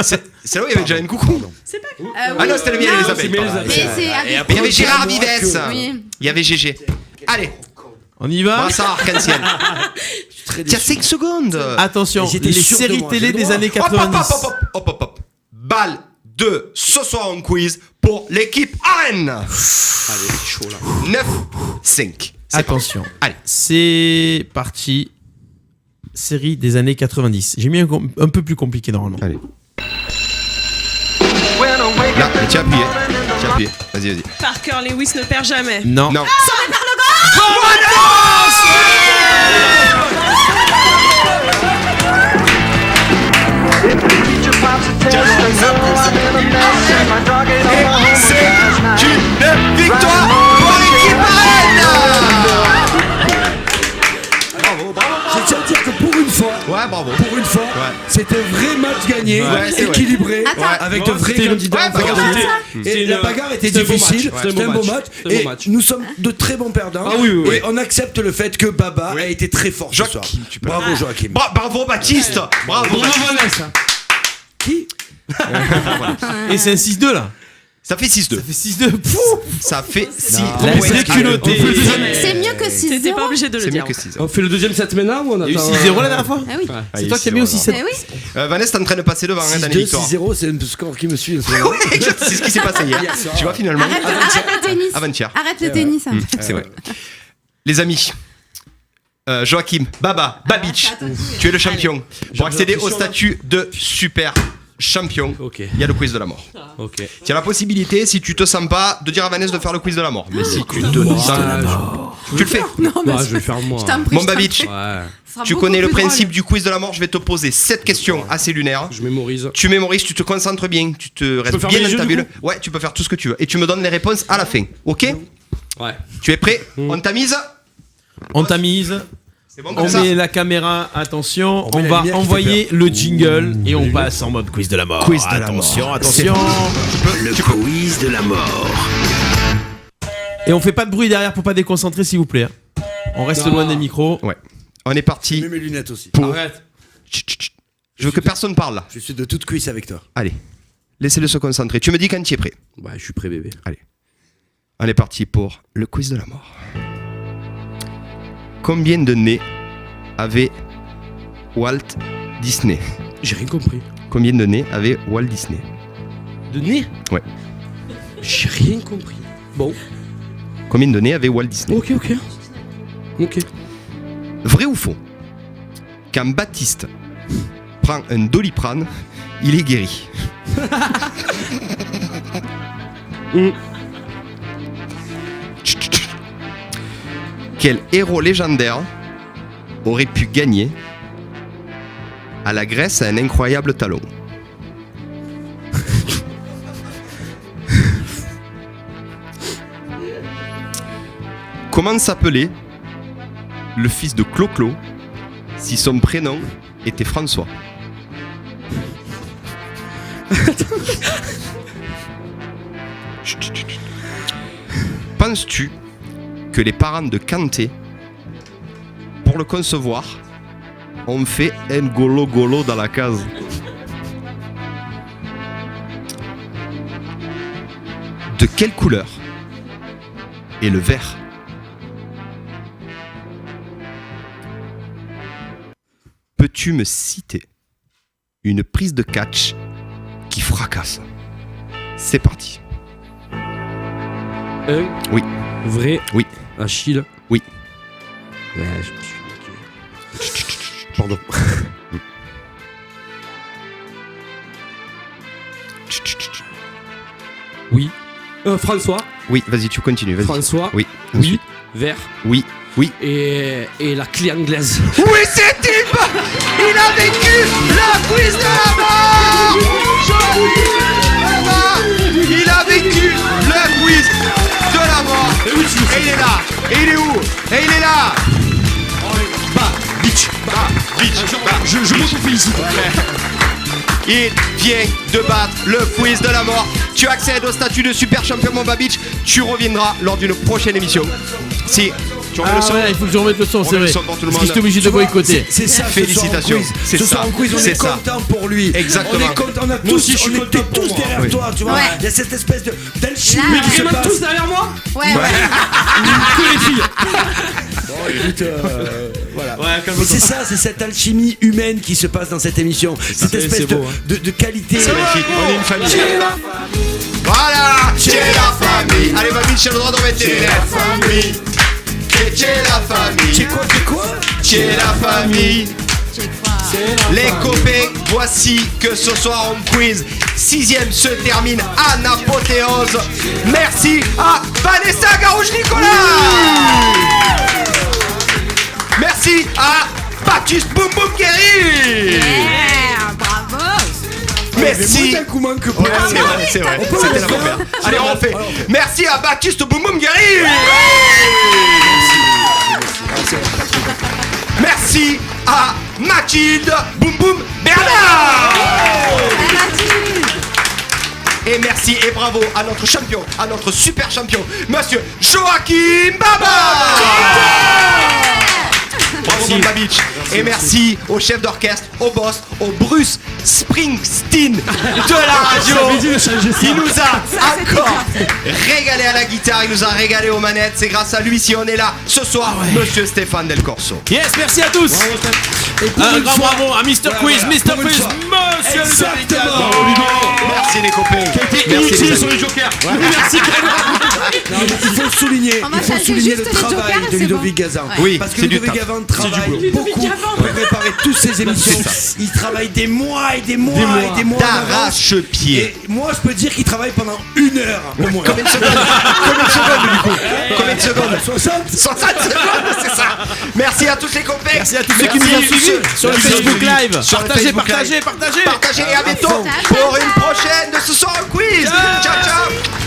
c'est là où il y avait Jalen Coucou.
C'est pas cool.
Ah non, c'était le mien,
Non,
Elisabeth.
c'est
pardon.
Elisabeth.
Mais c'est avec.
Mais il y avait Gérard Vives.
Oui.
Il y avait GG. Allez,
On y va.
brassard arc-en-ciel. Tu as 5 secondes.
Attention,
J'étais
les
sûr de
séries
moi,
télé
j'ai le
des
droit.
années
Hop, hop,
90.
hop. Balle de ce soir en quiz pour l'équipe Arène.
Allez, c'est chaud là.
9-5.
Attention.
Allez.
C'est parti. Série des années 90. J'ai mis un peu plus compliqué normalement.
Allez. Là, mais tu as appuyé. Vas-y.
Parker Lewis ne perd jamais.
Non.
Non. C'est une victoire pour l'équipe Arène.
Je tiens à dire que pour une fois,
Ouais, bravo.
pour une fois, c'était un vrai match gagné, équilibré, avec de vraies candidats. Et la bagarre était difficile, c'était un beau match. Et nous sommes de très bons perdants. Et on accepte le fait que Baba a été très fort ce soir. Bravo Joachim.
Bravo Baptiste. Bravo
Vanessa.
Qui
Et c'est un 6-2 là.
Ça fait 6-2.
Ça fait 6-2.
Ça fait 6.
La culotté.
C'est mieux que 6-0.
T'étais pas obligé de le
C'est mieux
dire.
que 6.
On fait le deuxième set maintenant ou on
Il y a eu
attend
6-0 la dernière fois.
Ah oui.
C'est toi qui as mis aussi 7.
Eh oui.
Vanessa, t'es en train de passer devant dans les
6-2,
victoires.
6-0, c'est un score qui me suit.
C'est ce qui s'est passé hier. Tu vois finalement.
Arrête le tennis.
Avant-hier.
Arrête le tennis.
C'est vrai. Les amis. Joachim, Baba, Babic, tu es le champion. Pour accéder au statut de super champion, il y a le quiz de la mort. Tu as la possibilité, si tu te sens pas, de dire à Vanessa de faire le quiz de la mort. Mais si tu te sens, tu le fais.
Non, mais
je vais le faire moi.
je t'en prie.
Mon Babic, tu connais le principe du quiz de la mort. Je vais te poser 7 questions assez lunaires.
Je mémorise.
Tu mémorises, tu te concentres bien, tu te restes bien dans ta bulle. Ouais, tu peux faire tout ce que tu veux. Et tu me donnes les réponses à la fin. Ok ?
Ouais.
Tu es prêt ? On tamise ?
On tamise.
C'est bon
On
comme ça ?
met la caméra, attention,
On
on
met la
va
lumière qui
envoyer le jingle et on passe en mode quiz de la mort.
Quiz de la
attention,
mort.
attention.
Le quiz de la mort.
Et on fait pas de bruit derrière pour pas déconcentrer s'il vous plaît. Hein. On reste loin des micros.
Ouais. On est parti.
Je mets mes lunettes aussi.
Arrête.
Je veux que personne parle là.
Je suis de toute cuisse avec toi.
Allez. Laissez-le se concentrer. Tu me dis quand tu es prêt.
Ouais, je suis prêt bébé.
Allez. On est parti pour le quiz de la mort. Combien de nez avait Walt Disney ?
J'ai rien compris.
Combien de nez avait Walt Disney ?
De nez ?
Ouais.
J'ai rien compris. Bon.
Combien de nez avait Walt Disney ?
Ok.
Vrai ou faux ? Quand Baptiste prend un Doliprane, il est guéri. Quel héros légendaire aurait pu gagner à la Grèce à un incroyable talon ? Comment s'appelait le fils de Clo-Clo si son prénom était François ? Penses-tu que les parents de Kanté, pour le concevoir, ont fait un golo dans la case ? De quelle couleur est le vert ? Peux-tu me citer une prise de catch qui fracasse ? C'est parti. Oui.
Vrai.
Oui.
Achille.
Oui.
Ouais, je me suis niqué. Pardon. Oui. François.
Oui, vas-y, tu continues, vas-y.
François.
Oui.
Oui. Vert.
Oui. Oui.
Et la clé anglaise.
Oui, c'est Tip. Il a vécu le quiz de la mort. Je vous dis, il a vécu le quiz de la mort. Et il est là. Et il est où ? Et il est là. Bitch. Je me félicite. Il vient de battre le quiz de la mort. Tu accèdes au statut de super champion, mon Babic. Tu reviendras lors d'une prochaine émission. Si tu remets le son,
ouais, il faut que je remette le son, c'est vrai.
Pour tout le
Parce que
monde.
j'étais obligé de boycotter.
C'est ça.
Félicitations. C'est
Ce soir
ça.
en quiz, on
C'est
est
ça.
content pour lui.
Exactement.
On est content. On a
Moi
tous,
aussi, je suis
on était
content pour
tous
moi.
derrière
Oui.
toi, tu vois.
Ouais.
Il y a cette espèce d'alchimie
Là,
qui se
Vraiment
passe.
tous derrière moi ?
Ouais.
Que les filles. Bon, écoute, voilà. Mais c'est ça, c'est cette alchimie humaine qui se passe dans cette émission. Cette espèce de qualité.
C'est magnifique. On est une famille. Voilà, c'est la famille. Allez, Babic, j'ai le droit de remettre tes lunettes. Oui, c'est la famille.
C'est quoi
C'est la famille. Les copains, voici que ce soir en quiz 6ème se termine en apothéose. Merci à Vanessa Garouche-Nicolas. Merci à Baptiste Boum Boum Guéry.
Yeah, bravo.
Merci.
que
C'est vrai. C'était la première. Allez, on refait. Merci à Baptiste Boum Boum Guéry. Merci à Mathieu Mathilde Boum Boum Bernard. Et merci et bravo à notre champion, à notre super champion, monsieur Joachim Baba. Bravo Mamba Beach. Et merci au chef d'orchestre, au boss, au Bruce Springsteen de la radio. Il nous a encore régalé à la guitare, il nous a régalé aux manettes. C'est grâce à lui si on est là ce soir, monsieur Stéphane Del Corso.
Yes, merci à tous. Un grand bravo à Mr. Quiz, Mr. Quiz, monsieur
Exactement.
Merci les copains.
Merci les sur les jokers. Merci.
Il faut souligner,
On va changer juste
le
les
travail
jokers et
de
c'est
Ludovic
bon.
Gazan.
Oui,
parce que
c'est du
Ludovic
taf.
Gazan travaille beaucoup pour préparer toutes ces émissions. Il travaille des mois et des mois et des mois
d'arrache-pied.
Et moi, je peux dire qu'il travaille pendant 1 heure au moins.
Combien de secondes du coup? Combien de secondes?
60
secondes, c'est ça. Merci à tous les copains.
Merci à tous ceux qui nous ont suivis sur le Facebook Live.
Sur le
Partagez,
Facebook
partagez,
Live.
partagez.
Partagez et à bientôt pour une prochaine de ce soir au quiz. Ciao, ciao.